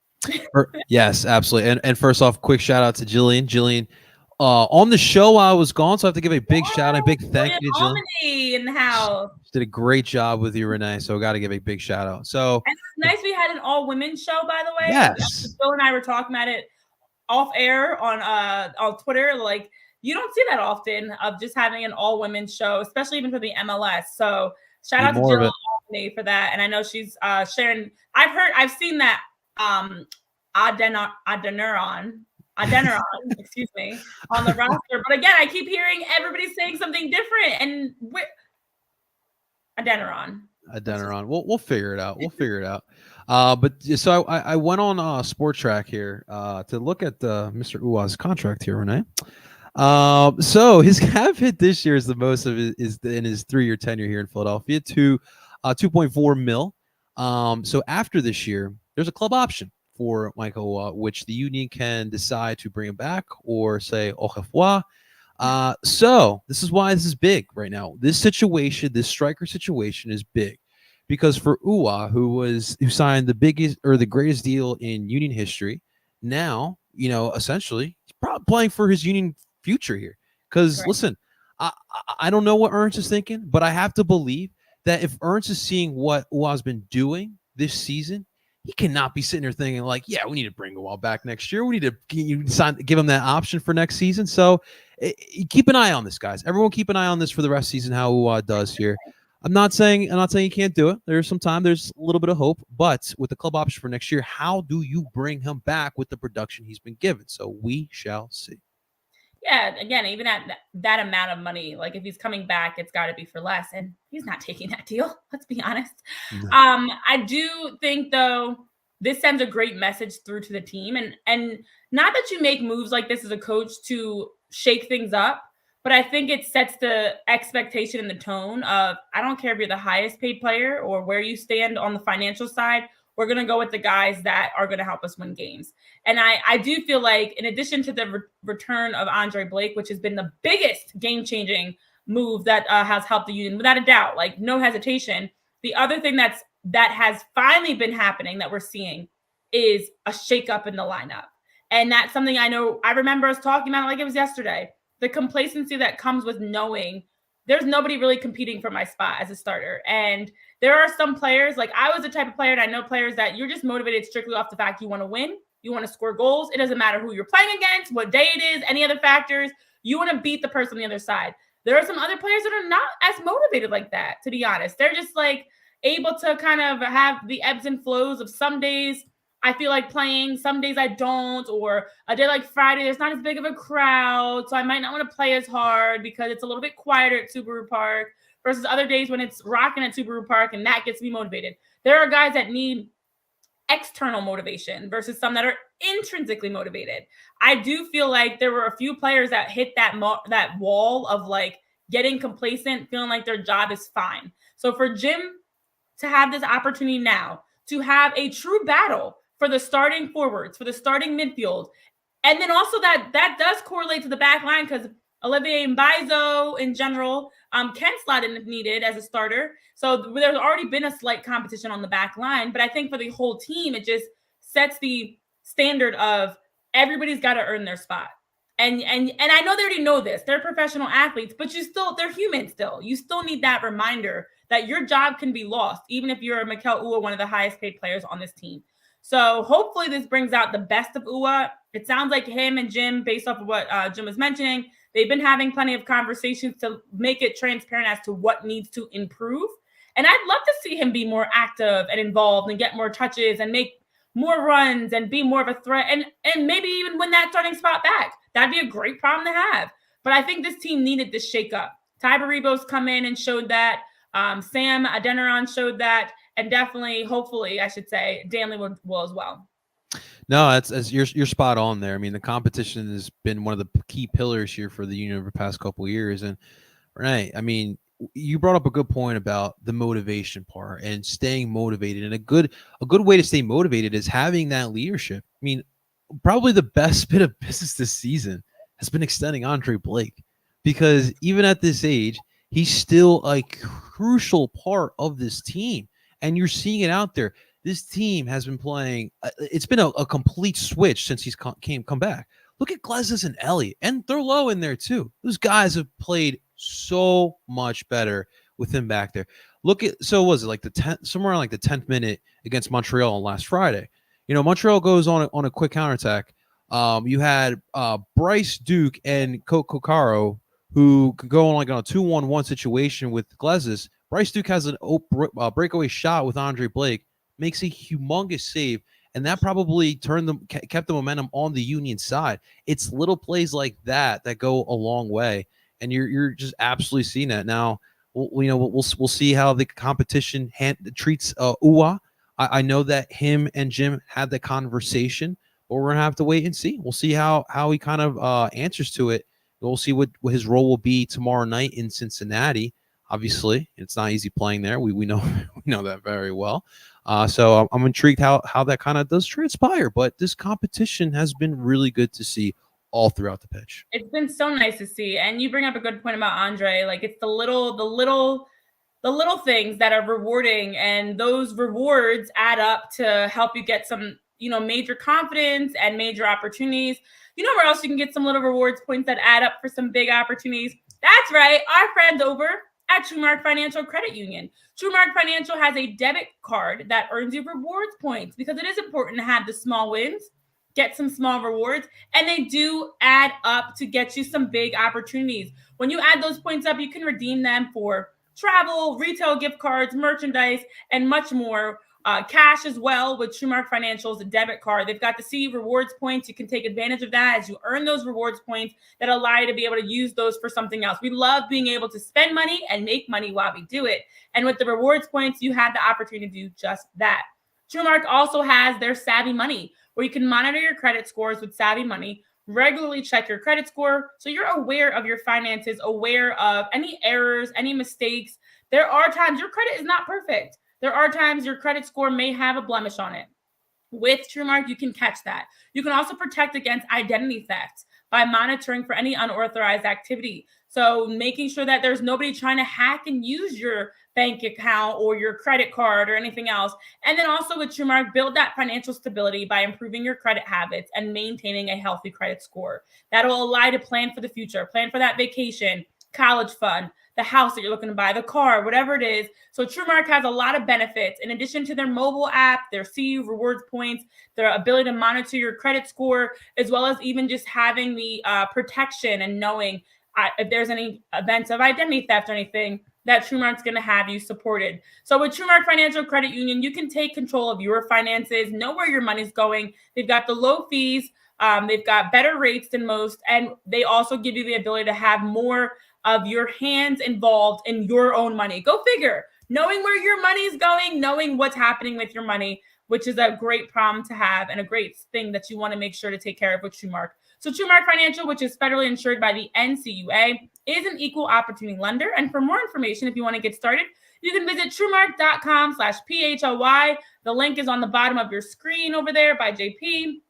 Yes, absolutely. And first off, quick shout out to Jillian. Jillian, on the show I was gone, so I have to give a big shout out, a big thank you to Jillian. In the house. She did a great job with you, Renee. So got to give a big shout out. So and it's nice we had an all women show, by the way. Yes. Bill and I were talking about it off air on Twitter. You don't see that often of just having an all women show, especially even for the MLS. So shout out to Jill Albany for that. And I know she's sharing. I've seen that Adeniran, excuse me, on the roster. But again, I keep hearing everybody saying something different. And Adeniran. We'll figure it out. But so I went on Sport Track here to look at Mr. Ua's contract here, Renee. So his cap hit this year is the most of it is in his 3-year tenure here in Philadelphia to 2.4 mil. So after this year, there's a club option for Michael Ua, which the Union can decide to bring him back or say au revoir. So this is why this is big right now. This striker situation is big because for Ua, who signed the biggest or the greatest deal in Union history, now, essentially he's probably playing for his Union future here. Because listen, I don't know what Ernst is thinking, but I have to believe that if Ernst is seeing what Ua's been doing this season, he cannot be sitting there thinking we need to bring Ua back next year. We need to give him that option for next season. So keep an eye on this, guys. Everyone keep an eye on this for the rest of the season, how UA does here. I'm not saying you can't do it. There's some time. There's a little bit of hope. But with the club option for next year, how do you bring him back with the production he's been given? So we shall see. Yeah, again, even at that amount of money, like if he's coming back, it's got to be for less. And he's not taking that deal. Let's be honest. No. I do think, though, this sends a great message through to the team. And not that you make moves like this as a coach to shake things up, but I think it sets the expectation and the tone of, I don't care if you're the highest paid player or where you stand on the financial side, we're going to go with the guys that are going to help us win games. And I do feel like, in addition to the return of Andre Blake, which has been the biggest game-changing move that has helped the Union, without a doubt, like no hesitation, the other thing that has finally been happening that we're seeing is a shakeup in the lineup. And that's something I remember us talking about it like it was yesterday. The complacency that comes with knowing there's nobody really competing for my spot as a starter. And there are some players, like I was the type of player, and I know players that you're just motivated strictly off the fact you want to win, you want to score goals. It doesn't matter who you're playing against, what day it is, any other factors. You want to beat the person on the other side. There are some other players that are not as motivated like that, to be honest. They're just like able to kind of have the ebbs and flows of some days I feel like playing, some days I don't, or a day like Friday, there's not as big of a crowd, so I might not want to play as hard because it's a little bit quieter at Subaru Park versus other days when it's rocking at Subaru Park, and that gets me motivated. There are guys that need external motivation versus some that are intrinsically motivated. I do feel like there were a few players that hit that wall of like getting complacent, feeling like their job is fine. So for Jim to have this opportunity now, to have a true battle for the starting forwards, for the starting midfield. And then also that does correlate to the back line because Olivier Mbaizo in general can slot in if needed as a starter. So there's already been a slight competition on the back line. But I think for the whole team, it just sets the standard of everybody's got to earn their spot. And I know they already know this. They're professional athletes, but they're human still. You still need that reminder that your job can be lost, even if you're Mikel Ua, one of the highest paid players on this team. So hopefully this brings out the best of Ua. It sounds like him and Jim, based off of what Jim was mentioning, they've been having plenty of conversations to make it transparent as to what needs to improve. And I'd love to see him be more active and involved and get more touches and make more runs and be more of a threat and maybe even win that starting spot back. That'd be a great problem to have. But I think this team needed this shakeup. Tai Baribo's come in and showed that. Sam Adeniran showed that. And definitely, hopefully, I should say, Danley will as well. No, you're spot on there. I mean, the competition has been one of the key pillars here for the Union over the past couple of years. And Renee, I mean, you brought up a good point about the motivation part and staying motivated. And a good way to stay motivated is having that leadership. I mean, probably the best bit of business this season has been extending Andre Blake, because even at this age, he's still a crucial part of this team. And you're seeing it out there. This team has been playing. It's been a complete switch since he's come back. Look at Gleznes and Elliott, and they're low in there too. Those guys have played so much better with him back there. Look at, so was it like the 10th, somewhere around like the 10th minute against Montreal on last Friday? You know, Montreal goes on a quick counterattack. You had Bryce Duke and Kokaro, who could go on like on a 2-1-1 situation with Gleznes. Bryce Duke has an breakaway shot with Andre Blake, makes a humongous save, and that probably kept the momentum on the Union side. It's little plays like that go a long way, and you're just absolutely seeing that now. We'll see how the competition treats Ua. I know that him and Jim had the conversation, but we're gonna have to wait and see. We'll see how he kind of answers to it. We'll see what his role will be tomorrow night in Cincinnati. Obviously, it's not easy playing there. We know we know that very well. So I'm intrigued how that kind of does transpire. But this competition has been really good to see all throughout the pitch. It's been so nice to see. And you bring up a good point about Andre. Like, it's the little things that are rewarding, and those rewards add up to help you get some, major confidence and major opportunities. You know where else you can get some little rewards points that add up for some big opportunities? That's right, our friends over at TrueMark Financial Credit Union. TrueMark Financial has a debit card that earns you rewards points because it is important to have the small wins, get some small rewards, and they do add up to get you some big opportunities. When you add those points up, you can redeem them for travel, retail gift cards, merchandise, and much more. Cash as well with TrueMark Financial's debit card. They've got the C rewards points. You can take advantage of that as you earn those rewards points that allow you to be able to use those for something else. We love being able to spend money and make money while we do it. And with the rewards points, you have the opportunity to do just that. TrueMark also has their Savvy Money, where you can monitor your credit scores with Savvy Money, regularly check your credit score so you're aware of your finances, aware of any errors, any mistakes. There are times your credit is not perfect. There are times your credit score may have a blemish on it. With TrueMark, you can catch that. You can also protect against identity theft by monitoring for any unauthorized activity. So making sure that there's nobody trying to hack and use your bank account or your credit card or anything else. And then also with TrueMark, build that financial stability by improving your credit habits and maintaining a healthy credit score. That'll allow you to plan for the future, plan for that vacation, college fund, the house that you're looking to buy, the car, whatever it is. So TrueMark has a lot of benefits in addition to their mobile app, their CU rewards points, their ability to monitor your credit score, as well as even just having the protection and knowing if there's any events of identity theft or anything, that TrueMark's going to have you supported. So with TrueMark Financial Credit Union, you can take control of your finances, know where your money's going. They've got the low fees. They've got better rates than most, and they also give you the ability to have more of your hands involved in your own money. Go figure. Knowing where your money is going, knowing what's happening with your money, which is a great problem to have and a great thing that you want to make sure to take care of with TrueMark. So TrueMark Financial, which is federally insured by the NCUA, is an equal opportunity lender. And for more information, if you want to get started, you can visit TrueMark.com/PHLY. The link is on the bottom of your screen over there by JP.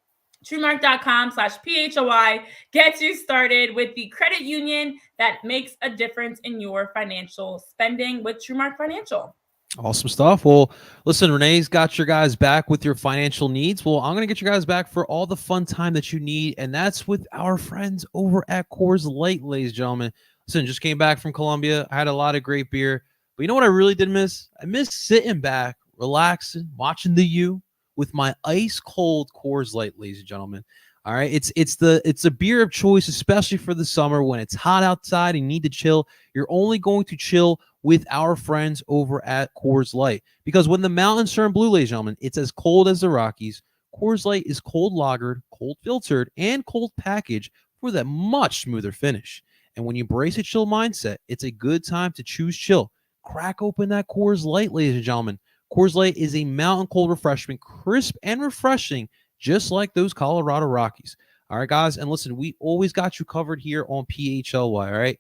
TrueMark.com/PHLY gets you started with the credit union that makes a difference in your financial spending with TrueMark Financial. Awesome stuff. Well, listen, Renee's got your guys back with your financial needs. Well, I'm going to get you guys back for all the fun time that you need, and that's with our friends over at Coors Light, ladies and gentlemen. Listen, just came back from Colombia. I had a lot of great beer, but you know what I really did miss? I missed sitting back, relaxing, watching the U with my ice cold Coors Light, ladies and gentlemen. All right, it's a beer of choice, especially for the summer when it's hot outside and you need to chill. You're only going to chill with our friends over at Coors Light, because when the mountains turn blue, ladies and gentlemen, it's as cold as the Rockies. Coors Light is cold lagered, cold filtered, and cold packaged for that much smoother finish. And when you embrace a chill mindset, it's a good time to choose chill. Crack open that Coors Light, ladies and gentlemen. Coors Light is a mountain cold refreshment, crisp and refreshing, just like those Colorado Rockies. All right, guys, and listen, we always got you covered here on PHLY, all right?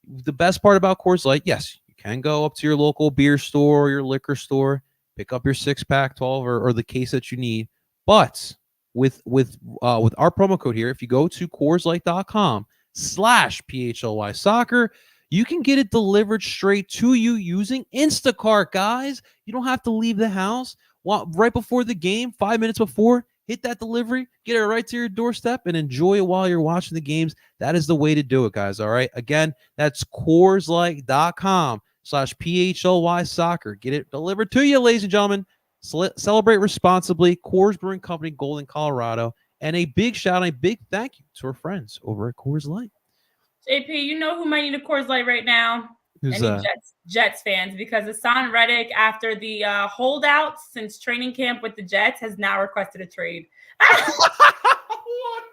The best part about Coors Light, yes, you can go up to your local beer store or your liquor store, pick up your 6-pack, 12, or the case that you need. But with our promo code here, if you go to CoorsLight.com/PHLY soccer, you can get it delivered straight to you using Instacart, guys. You don't have to leave the house. Right before the game, 5 minutes before, hit that delivery, get it right to your doorstep, and enjoy it while you're watching the games. That is the way to do it, guys, all right? Again, that's CoorsLight.com/PHLY soccer. Get it delivered to you, ladies and gentlemen. Celebrate responsibly. Coors Brewing Company, Golden, Colorado. And a big shout out, a big thank you to our friends over at Coors Light. JP, you know who might need a Coors Light right now? Who's Any Jets fans, because Hassan Reddick, after the holdouts since training camp with the Jets, has now requested a trade. What?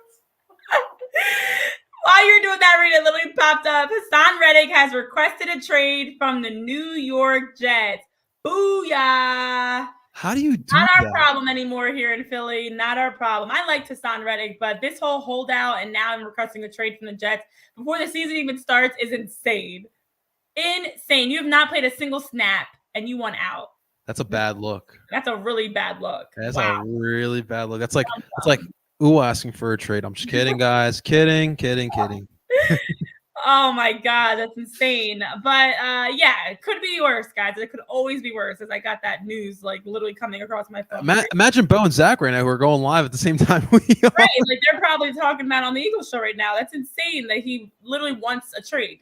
While you're doing that, Rita, literally popped up. Hassan Reddick has requested a trade from the New York Jets. Booyah! How do you do Not that? our problem anymore here in Philly. Not our problem. I like Hassan Reddick, but this whole holdout and now I'm requesting a trade from the Jets before the season even starts is insane. Insane. You have not played a single snap and you won out. That's a bad look. That's a really bad look. That's a really bad look. That's like asking for a trade. I'm just kidding, guys. Kidding. Oh my God, that's insane. But yeah, it could be worse, guys. It could always be worse, as I got that news like literally coming across my phone. Imagine Bo and Zach right now who are going live at the same time we are. Right, like they're probably talking about on the Eagles show right now. That's insane that he literally wants a trade.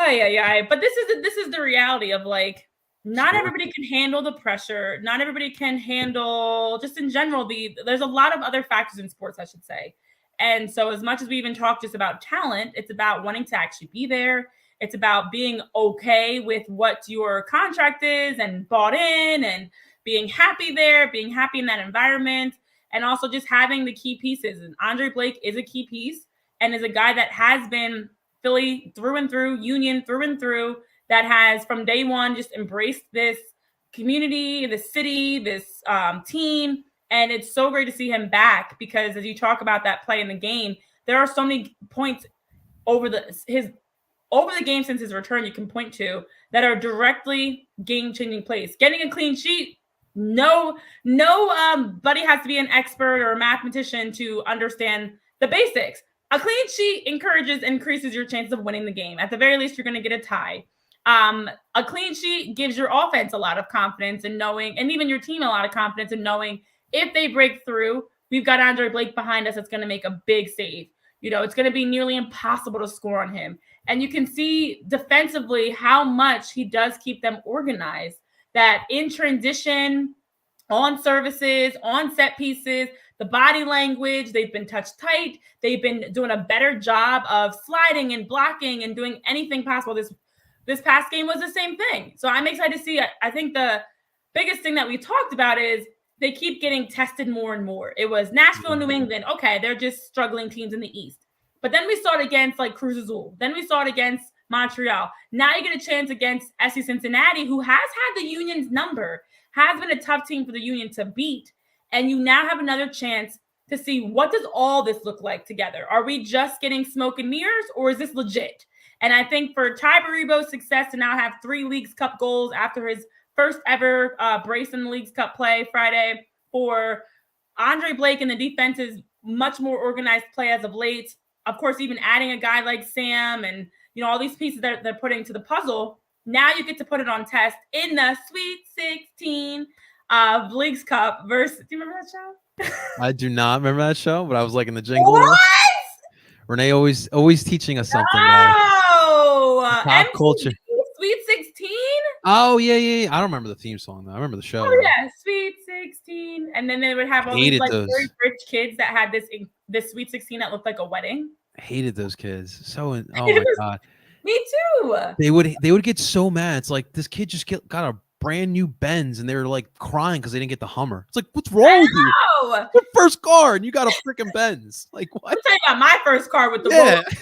Oh yeah. But this is the reality of like not everybody can handle the pressure. Not everybody can handle, just in general, there's a lot of other factors in sports, I should say. And so as much as we even talk just about talent, it's about wanting to actually be there. It's about being okay with what your contract is and bought in and being happy there, being happy in that environment, and also just having the key pieces. And Andre Blake is a key piece and is a guy that has been Philly through and through, Union through and through, that has from day one just embraced this community, this city, this team. And it's so great to see him back, because as you talk about that play in the game, there are so many points over the game since his return you can point to that are directly game-changing plays. Getting a clean sheet, no buddy has to be an expert or a mathematician to understand the basics. A clean sheet increases your chances of winning the game. At the very least, you're going to get a tie. A clean sheet gives your offense a lot of confidence in knowing, and even your team a lot of confidence in knowing, if they break through, we've got Andre Blake behind us that's going to make a big save. It's going to be nearly impossible to score on him. And you can see defensively how much he does keep them organized, that in transition, on services, on set pieces, the body language, they've been touched tight. They've been doing a better job of sliding and blocking and doing anything possible. This past game was the same thing. So I'm excited to see. I think the biggest thing that we talked about is they keep getting tested more and more. It was Nashville and New England. Okay, they're just struggling teams in the East. But then we saw it against like Cruz Azul. Then we saw it against Montreal. Now you get a chance against FC Cincinnati, who has had the Union's number, has been a tough team for the Union to beat. And you now have another chance to see, what does all this look like together? Are we just getting smoke and mirrors, or is this legit? And I think for Tai Baribo's success to now have 3 Leagues Cup goals after his first ever brace in the Leagues Cup play Friday, for Andre Blake and the defense's much more organized play as of late, of course, even adding a guy like Sam and, all these pieces that they're putting to the puzzle, now you get to put it on test in the Sweet 16 of Leagues Cup versus, do you remember that show? I do not remember that show, but I was like in the jingle. What? Renee always teaching us something. Oh, pop culture. Sweet 16? Oh, yeah. I don't remember the theme song, though. I remember the show. Oh, yeah, Sweet 16. And then they would have all these like very rich kids that had this Sweet 16 that looked like a wedding. I hated those kids. Oh my God. Me too. They would get so mad. It's like, this kid just got a brand new Benz, and they were like crying because they didn't get the Hummer. It's like, what's wrong with you? Your first car, and you got a freaking Benz. Like, what? I'll tell you about my first car with the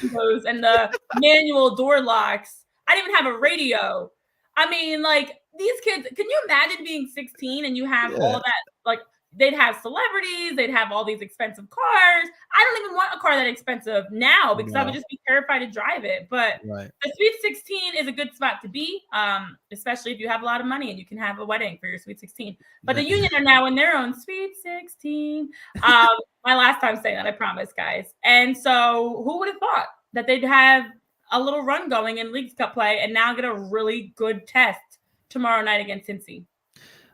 windows and the manual door locks. I didn't even have a radio. I mean, like, these kids, can you imagine being 16 and you have all that? Like, they'd have celebrities, they'd have all these expensive cars. I don't even want a car that expensive now, because I would just be terrified to drive it. But the Sweet 16 is a good spot to be, especially if you have a lot of money and you can have a wedding for your Sweet 16. But the Union are now in their own Sweet 16. My last time saying that, I promise, guys. And so who would have thought that they'd have a little run going in Leagues Cup play and now get a really good test tomorrow night against Cincy?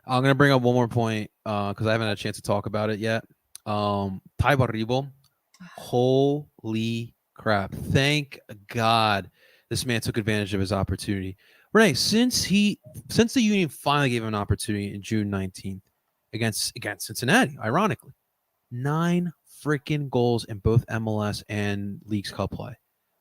I'm going to bring up one more point because I haven't had a chance to talk about it yet. Tai Baribo, holy crap. Thank God this man took advantage of his opportunity. Renee, since the Union finally gave him an opportunity in June 19th against Cincinnati, ironically, 9 freaking goals in both MLS and Leagues Cup play.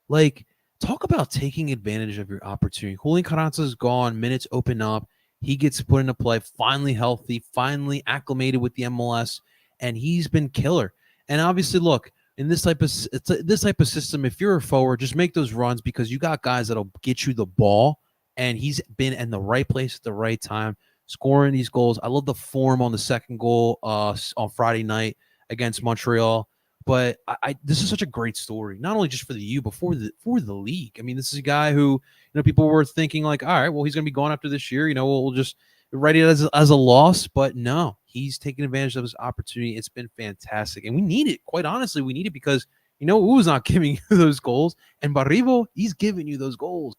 Like, talk about taking advantage of your opportunity. Julian Carranza's gone. Minutes open up. He gets put into play, finally healthy, finally acclimated with the MLS, and he's been killer. And obviously, look, in this type of system, if you're a forward, just make those runs, because you got guys that'll get you the ball, and he's been in the right place at the right time, scoring these goals. I love the form on the second goal on Friday night against Montreal. But this is such a great story, not only just for the U, but for the league. I mean, this is a guy who, people were thinking like, all right, well, he's going to be gone after this year. We'll just write it as a loss. But no, he's taking advantage of his opportunity. It's been fantastic. And we need it. Quite honestly, we need it because, who's not giving you those goals? And Baribo, he's giving you those goals.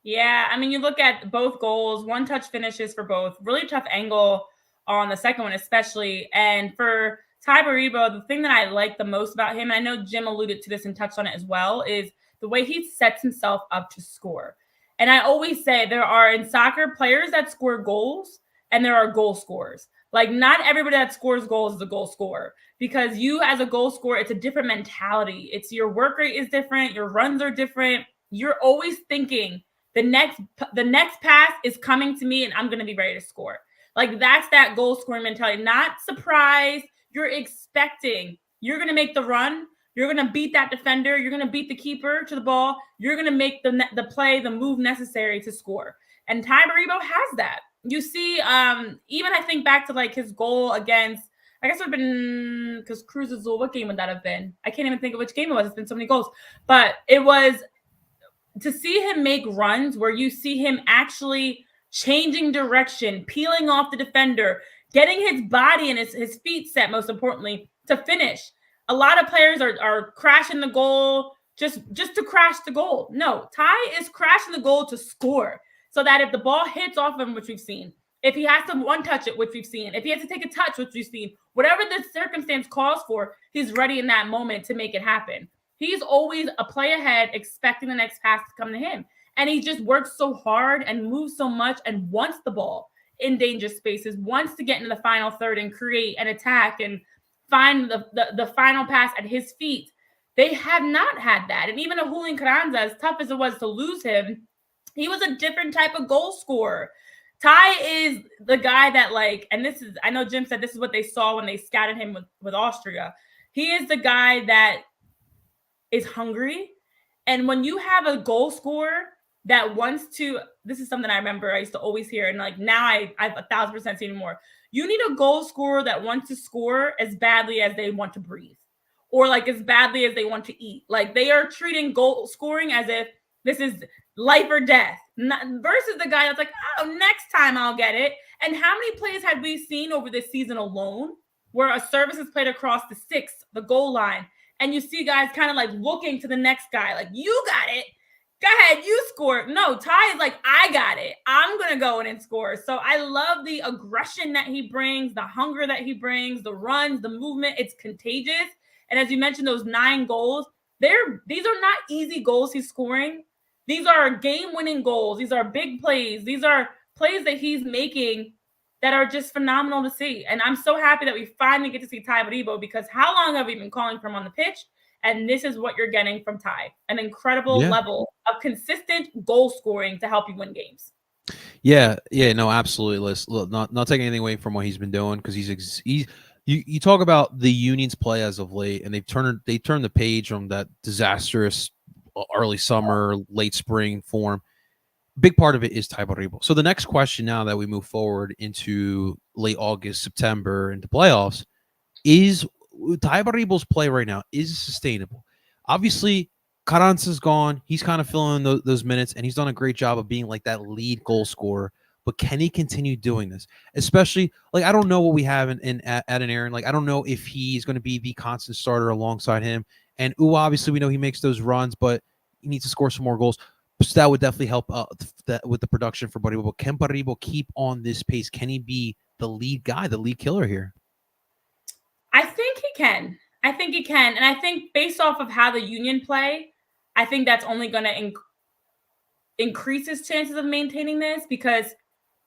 Yeah, I mean, you look at both goals, one-touch finishes for both. Really tough angle on the second one especially. And for Tai Baribo, the thing that I like the most about him, and I know Jim alluded to this and touched on it as well, is the way he sets himself up to score. And I always say there are in soccer players that score goals and there are goal scorers. Like not everybody that scores goals is a goal scorer, because you as a goal scorer, it's a different mentality. It's your work rate is different. Your runs are different. You're always thinking the next pass is coming to me and I'm going to be ready to score. Like that's that goal scoring mentality, not surprise. You're expecting you're going to make the run. You're going to beat that defender. You're going to beat the keeper to the ball. You're going to make the play, the move necessary to score. And Tai Baribo has that. You see, even I think back to like his goal against, I guess it would have been, because Cruz Azul, what game would that have been? I can't even think of which game it was. It's been so many goals. But it was to see him make runs where you see him actually changing direction, peeling off the defender, getting his body and his feet set, most importantly, to finish. A lot of players are crashing the goal just to crash the goal. No, Tai is crashing the goal to score, so that if the ball hits off him, which we've seen, if he has to one touch it, which we've seen, if he has to take a touch, which we've seen, whatever the circumstance calls for, he's ready in that moment to make it happen. He's always a play ahead, expecting the next pass to come to him. And he just works so hard and moves so much and wants the ball in dangerous spaces, wants to get into the final third and create an attack and find the final pass at his feet. They have not had that. And even a Julian Carranza, as tough as it was to lose him, he was a different type of goal scorer. Tai is the guy that and this is, I know Jim said this is what they saw when they scouted him with Austria. He is the guy that is hungry. And when you have a goal scorer that wants to, this is something I remember I used to always hear, and now I've 1,000% seen more. You need a goal scorer that wants to score as badly as they want to breathe, or as badly as they want to eat. Like they are treating goal scoring as if this is life or death, versus the guy that's like, oh, next time I'll get it. And how many plays have we seen over this season alone where a service is played across the 6, the goal line, and you see guys kind of looking to the next guy, like, you got it. Go ahead, you score. No, Tai is like, I got it. I'm going to go in and score. So I love the aggression that he brings, the hunger that he brings, the runs, the movement. It's contagious. And as you mentioned, those 9 goals, these are not easy goals he's scoring. These are game-winning goals. These are big plays. These are plays that he's making that are just phenomenal to see. And I'm so happy that we finally get to see Tai Baribo, because how long have we been calling for him on the pitch? And this is what you're getting from Tai, an incredible level of consistent goal scoring to help you win games. Yeah, no, absolutely. Look, not taking anything away from what he's been doing, because you talk about the Union's play as of late, and they turned the page on that disastrous early summer, late spring form. Big part of it is Tai Baribo. So the next question, now that we move forward into late August, September, into playoffs, is Tai Baribo's play right now is sustainable. Obviously, Carranza's gone. He's kind of filling those minutes, and he's done a great job of being that lead goal scorer. But can he continue doing this? Especially, I don't know what we have at an Aaron. I don't know if he's going to be the constant starter alongside him. And obviously, we know he makes those runs, but he needs to score some more goals. So that would definitely help with the production for Baribo. But can Baribo keep on this pace? Can he be the lead guy, the lead killer here? I think he can. And I think based off of how the Union play, I think that's only going to increase his chances of maintaining this, because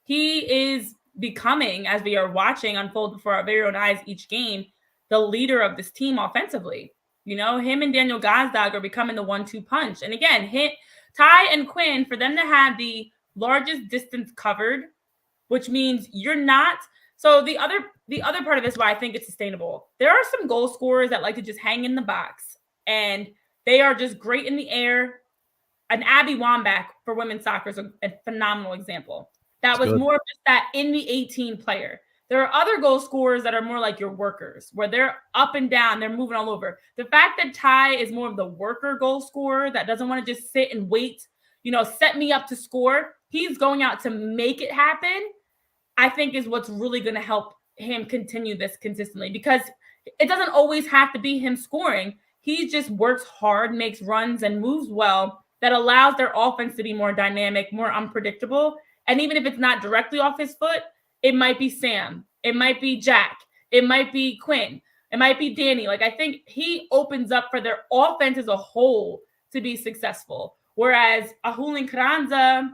he is becoming, as we are watching unfold before our very own eyes each game, the leader of this team offensively. You know, him and Daniel Gazdag are becoming the 1-2 punch. And again, Tai and Quinn, for them to have the largest distance covered, which means you're not. So the other part of this, why I think it's sustainable, there are some goal scorers that like to just hang in the box, and they are just great in the air. An Abby Wambach for women's soccer is a phenomenal example. That was more of just that in the 18 player. There are other goal scorers that are more like your workers, where they're up and down, they're moving all over. The fact that Tai is more of the worker goal scorer that doesn't want to just sit and wait, set me up to score. He's going out to make it happen, I think, is what's really going to help him continue this consistently, because it doesn't always have to be him scoring. He just works hard, makes runs, and moves well that allows their offense to be more dynamic, more unpredictable. And even if it's not directly off his foot, it might be Sam, it might be Jack, it might be Quinn, it might be Danny. I think he opens up for their offense as a whole to be successful. Whereas a Julian Carranza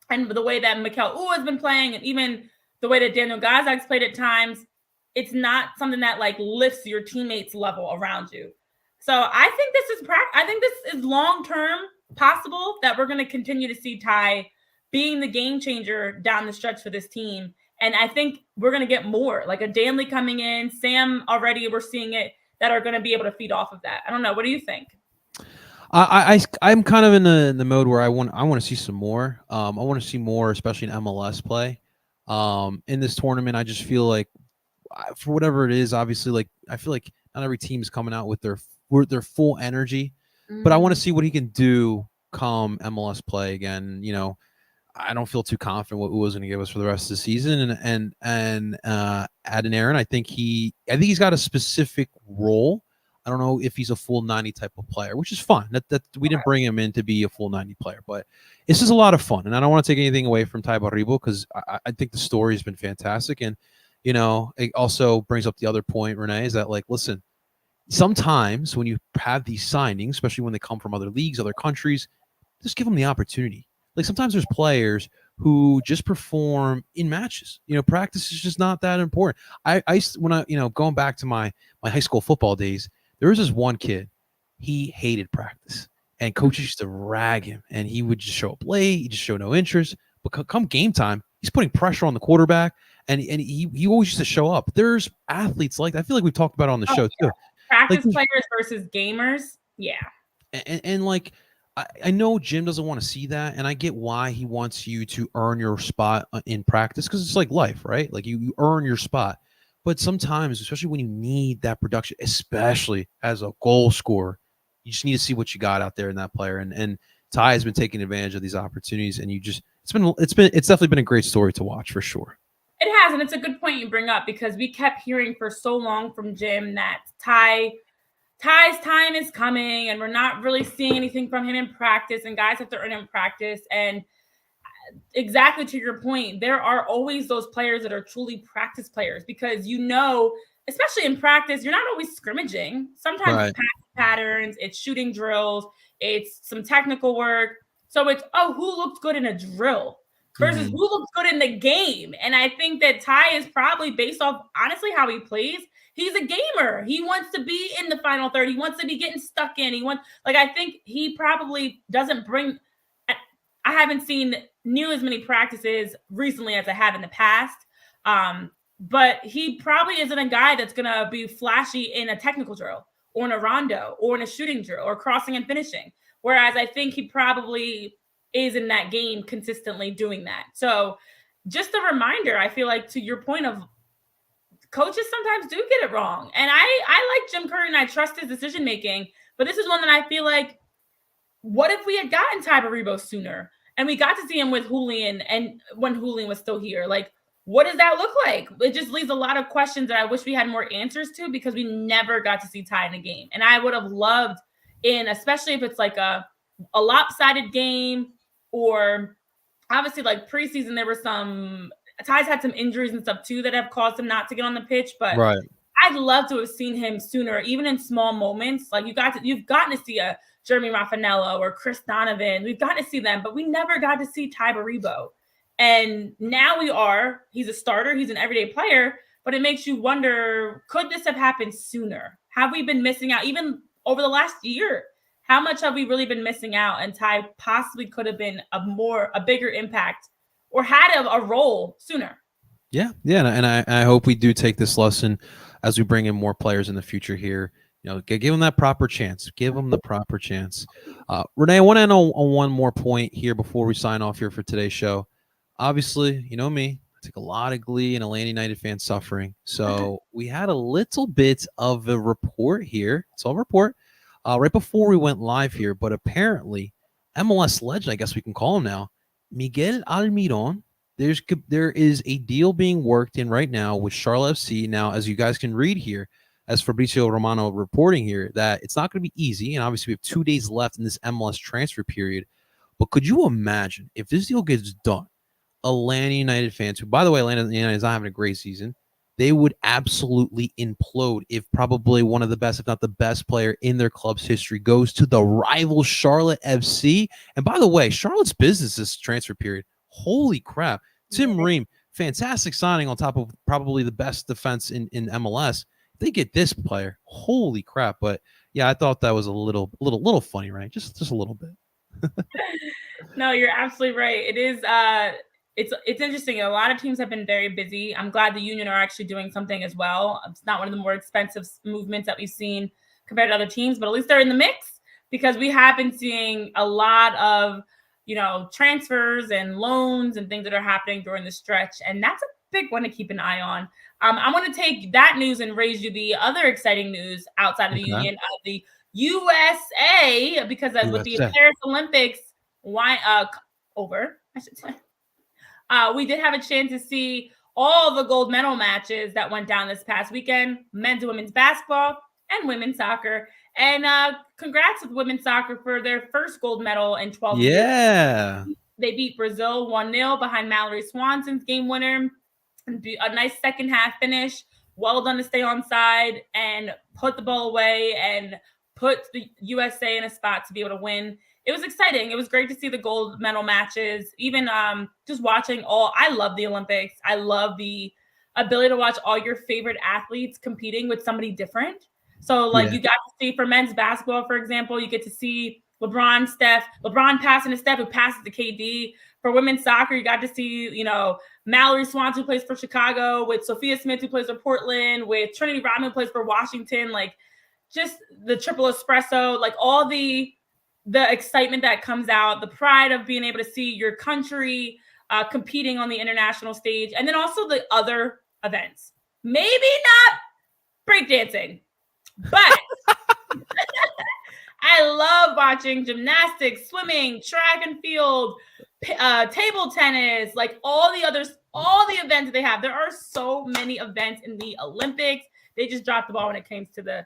and the way that Mikel U has been playing, and even the way that Daniel Gazak's played at times, it's not something that like lifts your teammates level around you. So I think this is long-term possible that we're going to continue to see Tai being the game changer down the stretch for this team. And I think we're going to get more, like a Danley coming in, Sam already, we're seeing it, that are going to be able to feed off of that. I don't know. What do you think? I'm kind of in the mode where I want to see some more. I want to see more, especially in MLS play. In this tournament, I just feel like for whatever it is, obviously, like I feel like not every team is coming out with their full energy, but I want to see what he can do come MLS play again. You know, I don't feel too confident what Uwa's going to give us for the rest of the season, and Adden Aaron, I think he's got a specific role. I don't know if he's a full 90 type of player, which is fine. That we didn't bring him in to be a full 90 player, but this is a lot of fun, and I don't want to take anything away from Tai Baribo because I think the story has been fantastic, and you know, it also brings up the other point, Renee, is that like, listen, sometimes when you have these signings, especially when they come from other leagues, other countries, just give them the opportunity. Like sometimes there's players who just perform in matches. You know, practice is just not that important. When I going back to my high school football days, there was this one kid, he hated practice, and coaches used to rag him, and he would just show up late. He just showed no interest. But come game time, he's putting pressure on the quarterback, and he always used to show up. There's athletes like that. I feel like we've talked about it on the show too. Practice players versus gamers, yeah. And like I know Jim doesn't want to see that, and I get why he wants you to earn your spot in practice because it's like life, right? Like you earn your spot. But sometimes, especially when you need that production, especially as a goal scorer, you just need to see what you got out there in that player. And Tai has been taking advantage of these opportunities, and it's definitely been a great story to watch for sure. It has, and it's a good point you bring up because we kept hearing for so long from Jim that Tai's time is coming, and we're not really seeing anything from him in practice, and guys have to earn in practice. And exactly to your point, there are always those players that are truly practice players because especially in practice, you're not always scrimmaging. Sometimes it's patterns, it's shooting drills, it's some technical work. So it's, who looks good in a drill versus who looks good in the game. And I think that Tai is probably based off, honestly, how he plays. He's a gamer. He wants to be in the final third. He wants to be getting stuck in. I think he probably doesn't bring – I haven't seen near as many practices recently as I have in the past. But he probably isn't a guy that's going to be flashy in a technical drill or in a rondo or in a shooting drill or crossing and finishing. Whereas I think he probably is in that game consistently doing that. So just a reminder, I feel like to your point of coaches sometimes do get it wrong. And I like Jim Curry and I trust his decision-making, but this is one that I feel like, what if we had gotten Tai Baribo sooner and we got to see him with Julian and when Julian was still here? Like, what does that look like? It just leaves a lot of questions that I wish we had more answers to because we never got to see Tai in a game. And I would have loved especially if it's like a lopsided game or obviously like preseason, there were Tai's had some injuries and stuff too that have caused him not to get on the pitch, but I'd love to have seen him sooner, even in small moments. Like you've gotten to see a Jeremy Raffanello or Chris Donovan. We've gotten to see them, but we never got to see Tai Baribo. And now he's a starter, he's an everyday player, but it makes you wonder, could this have happened sooner? Have we been missing out even over the last year? How much have we really been missing out? And Tai possibly could have been a bigger impact or had a role sooner. Yeah. And I hope we do take this lesson as we bring in more players in the future here. You know, give them that proper chance. Give them the proper chance. Renee, I want to end on one more point here before we sign off here for today's show. Obviously, you know me, I take a lot of glee in Atlanta United fans suffering. So we had a little bit of a report here. It's all a report right before we went live here. But apparently, MLS legend, I guess we can call him now, Miguel Almiron. There is a deal being worked in right now with Charlotte FC. Now, as you guys can read here, as Fabrizio Romano reporting here, that it's not going to be easy. And obviously, we have 2 days left in this MLS transfer period. But could you imagine if this deal gets done? Atlanta United fans, who, by the way, Atlanta United is not having a great season. they would absolutely implode if probably one of the best, if not the best player in their club's history goes to the rival Charlotte FC. And by the way, Charlotte's business this transfer period. Holy crap. Tim Ream, fantastic signing on top of probably the best defense in MLS. They get this player. Holy crap. But yeah, I thought that was a little funny, right? Just a little bit. No, you're absolutely right. It is it's interesting. A lot of teams have been very busy. I'm glad the Union are actually doing something as well. It's not one of the more expensive movements that we've seen compared to other teams, but at least they're in the mix, because we have been seeing a lot of, transfers and loans and things that are happening during the stretch. And that's a big one to keep an eye on. I want to take that news and raise you the other exciting news outside of the Union, the USA, because with the Paris Olympics over, I should say, we did have a chance to see all the gold medal matches that went down this past weekend, men's and women's basketball and women's soccer. And congrats with women's soccer for their first gold medal in 12 years. Yeah. They beat Brazil 1-0 behind Mallory Swanson's game winner. A nice second half finish. Well done to stay on side and put the ball away and put the USA in a spot to be able to win. It was exciting. It was great to see the gold medal matches. Even just watching I love the Olympics. I love the ability to watch all your favorite athletes competing with somebody different. So you got to see, for men's basketball, for example, you get to see LeBron passing to Steph, who passes to KD. For women's soccer, you got to see, Mallory Swanson, who plays for Chicago, with Sophia Smith, who plays for Portland, with Trinity Rodman, who plays for Washington, just the triple espresso, all the excitement that comes out, the pride of being able to see your country competing on the international stage, and then also the other events. Maybe not breakdancing, but I love watching gymnastics, swimming, track and field, table tennis, all the events that they have. There are so many events in the Olympics. They just dropped the ball when it came to the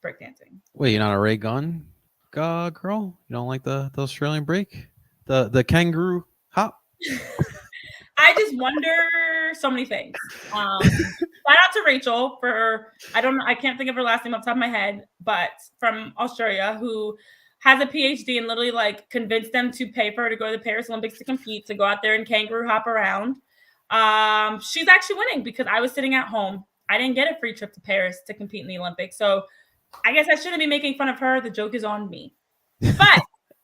breakdancing. Wait, you're not a Ray Gunn girl? You don't like the Australian break? The kangaroo hop? I just wonder so many things. Shout out to Rachel for, I can't think of her last name off the top of my head, but from Australia, who has a PhD and literally convinced them to pay for her to go to the Paris Olympics to compete, to go out there and kangaroo hop around. She's actually winning, because I was sitting at home. I didn't get a free trip to Paris to compete in the Olympics. So I guess I shouldn't be making fun of her. The joke is on me. But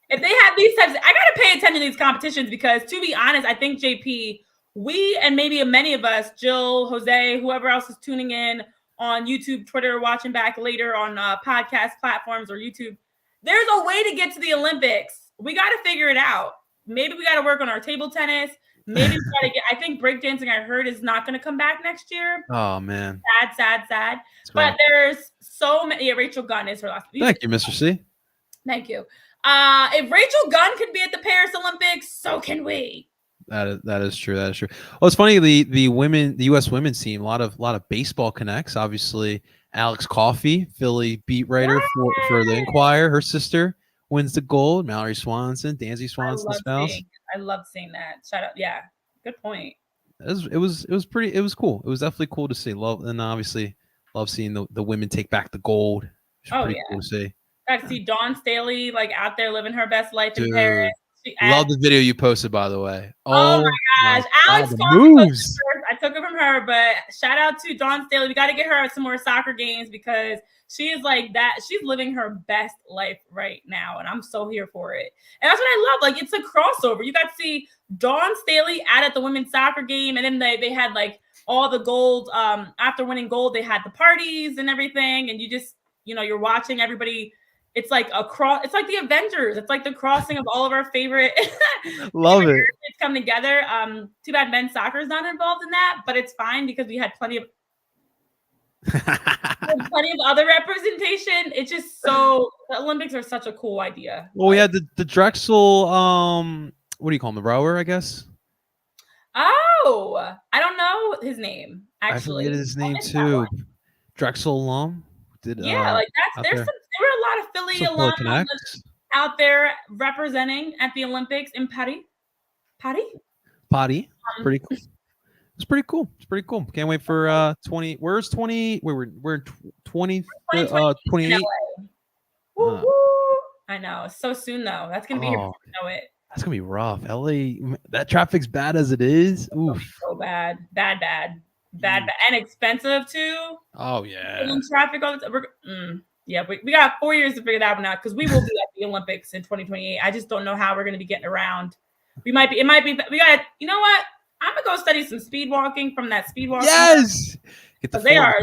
if they have these types, I got to pay attention to these competitions, because to be honest, I think JP, we, and maybe many of us, Jill, Jose, whoever else is tuning in on YouTube, Twitter, watching back later on podcast platforms or YouTube, there's a way to get to the Olympics. We got to figure it out. Maybe we got to work on our table tennis. Maybe we got to I think breakdancing, I heard, is not going to come back next year. Oh, man. Sad. But right. There's so many. Yeah, Rachel Gunn is her last name. Thank you, Mr. C. Thank you. If Rachel Gunn could be at the Paris Olympics, so can we. That is true. That is true. Well, it's funny, the U.S. women's team, a lot of baseball connects. Obviously, Alex Coffey, Philly beat writer for the Enquirer, her sister wins the gold. Mallory Swanson, Danzy Swanson's spouse. I love seeing that. Shout out. Yeah, good point. It was cool. It was definitely cool to see. Love seeing the women take back the gold. Cool to see. Got to see Dawn Staley out there living her best life in Paris. Love the video you posted, by the way. Oh my gosh. Alex moves. I took it from her, but shout out to Dawn Staley. We got to get her some more soccer games, because she is that. She's living her best life right now, and I'm so here for it. And that's what I love. It's a crossover. You got to see Dawn Staley at the women's soccer game, and then they had all the gold. After winning gold, they had the parties and everything, and you just, you're watching everybody. It's it's like the Avengers. It's like the crossing of all of our favorite. Love it. It's come together. Too bad men's soccer is not involved in that, but it's fine, because we had plenty of other representation. It's just the Olympics are such a cool idea. Well, we had the Drexel. What do you call him? The rower, I guess. Oh, I don't know his name. Actually, I forget his name too. Drexel alum. There were a lot of Philly alum out there representing at the Olympics in Patty. Pretty cool. It's pretty cool. It's pretty cool. Can't wait for 20. Where's 20? We're in 20 28. Woo, woo. I know. It's so soon though. That's gonna be here before you know it. That's gonna be rough. LA, that traffic's bad as it is. Oof. So bad, and expensive too. Oh yeah. In traffic all the time. Yeah, we got 4 years to figure that one out because we will be at the Olympics in 2028. I just don't know how we're gonna be getting around. We might be. It might be. We got. You know what? I'm gonna go study some speed walking from that speed walking. Yes. They got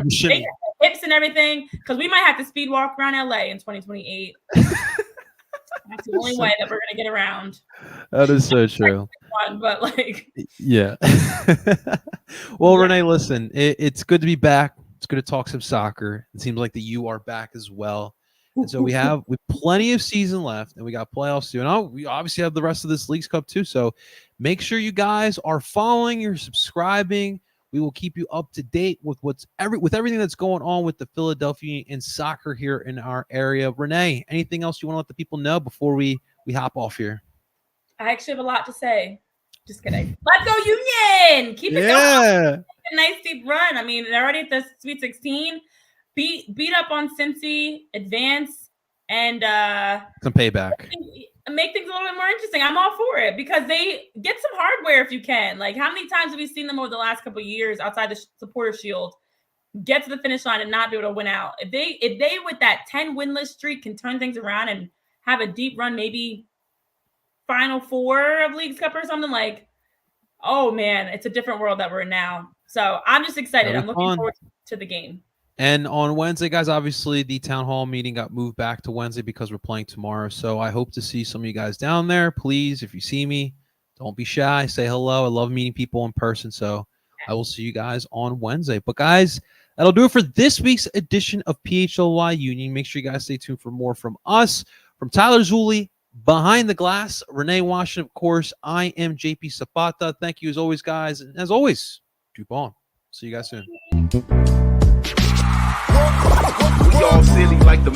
hips and everything because we might have to speed walk around LA in 2028. That's the only way that we're gonna get around. That is so true. But like, yeah. Well, Renee, listen, it's good to be back. It's good to talk some soccer. It seems like that you are back as well. And so we have plenty of season left, and we got playoffs too. And we obviously have the rest of this Leagues Cup too. So make sure you guys are following, you're subscribing. We will keep you up to date with with everything that's going on with the Philadelphia in soccer here in our area. Renee, anything else you want to let the people know before we hop off here? I actually have a lot to say. Just kidding. Let's go Union! Keep it going. A nice deep run. I mean, they're already at the Sweet 16. Beat up on Cincy, advance, and some payback. Make things a little bit more interesting. I'm all for it because they get some hardware if you can. Like, how many times have we seen them over the last couple of years outside the Supporter Shield get to the finish line and not be able to win out? If they with that 10 winless streak can turn things around and have a deep run, maybe Final Four of Leagues Cup or something, like, oh man, it's a different world that we're in now. So I'm just excited. I'm looking forward to the game. And on Wednesday, guys, obviously the town hall meeting got moved back to Wednesday because we're playing tomorrow. So I hope to see some of you guys down there. Please, if you see me, don't be shy. Say hello. I love meeting people in person. So I will see you guys on Wednesday. But guys, that'll do it for this week's edition of PHLY Union. Make sure you guys stay tuned for more from us. From Tyler Zulli, behind the glass, Renee Washington, of course. I am JP Zapata. Thank you as always, guys. And as always, DOOP on. See you guys soon. We all silly like the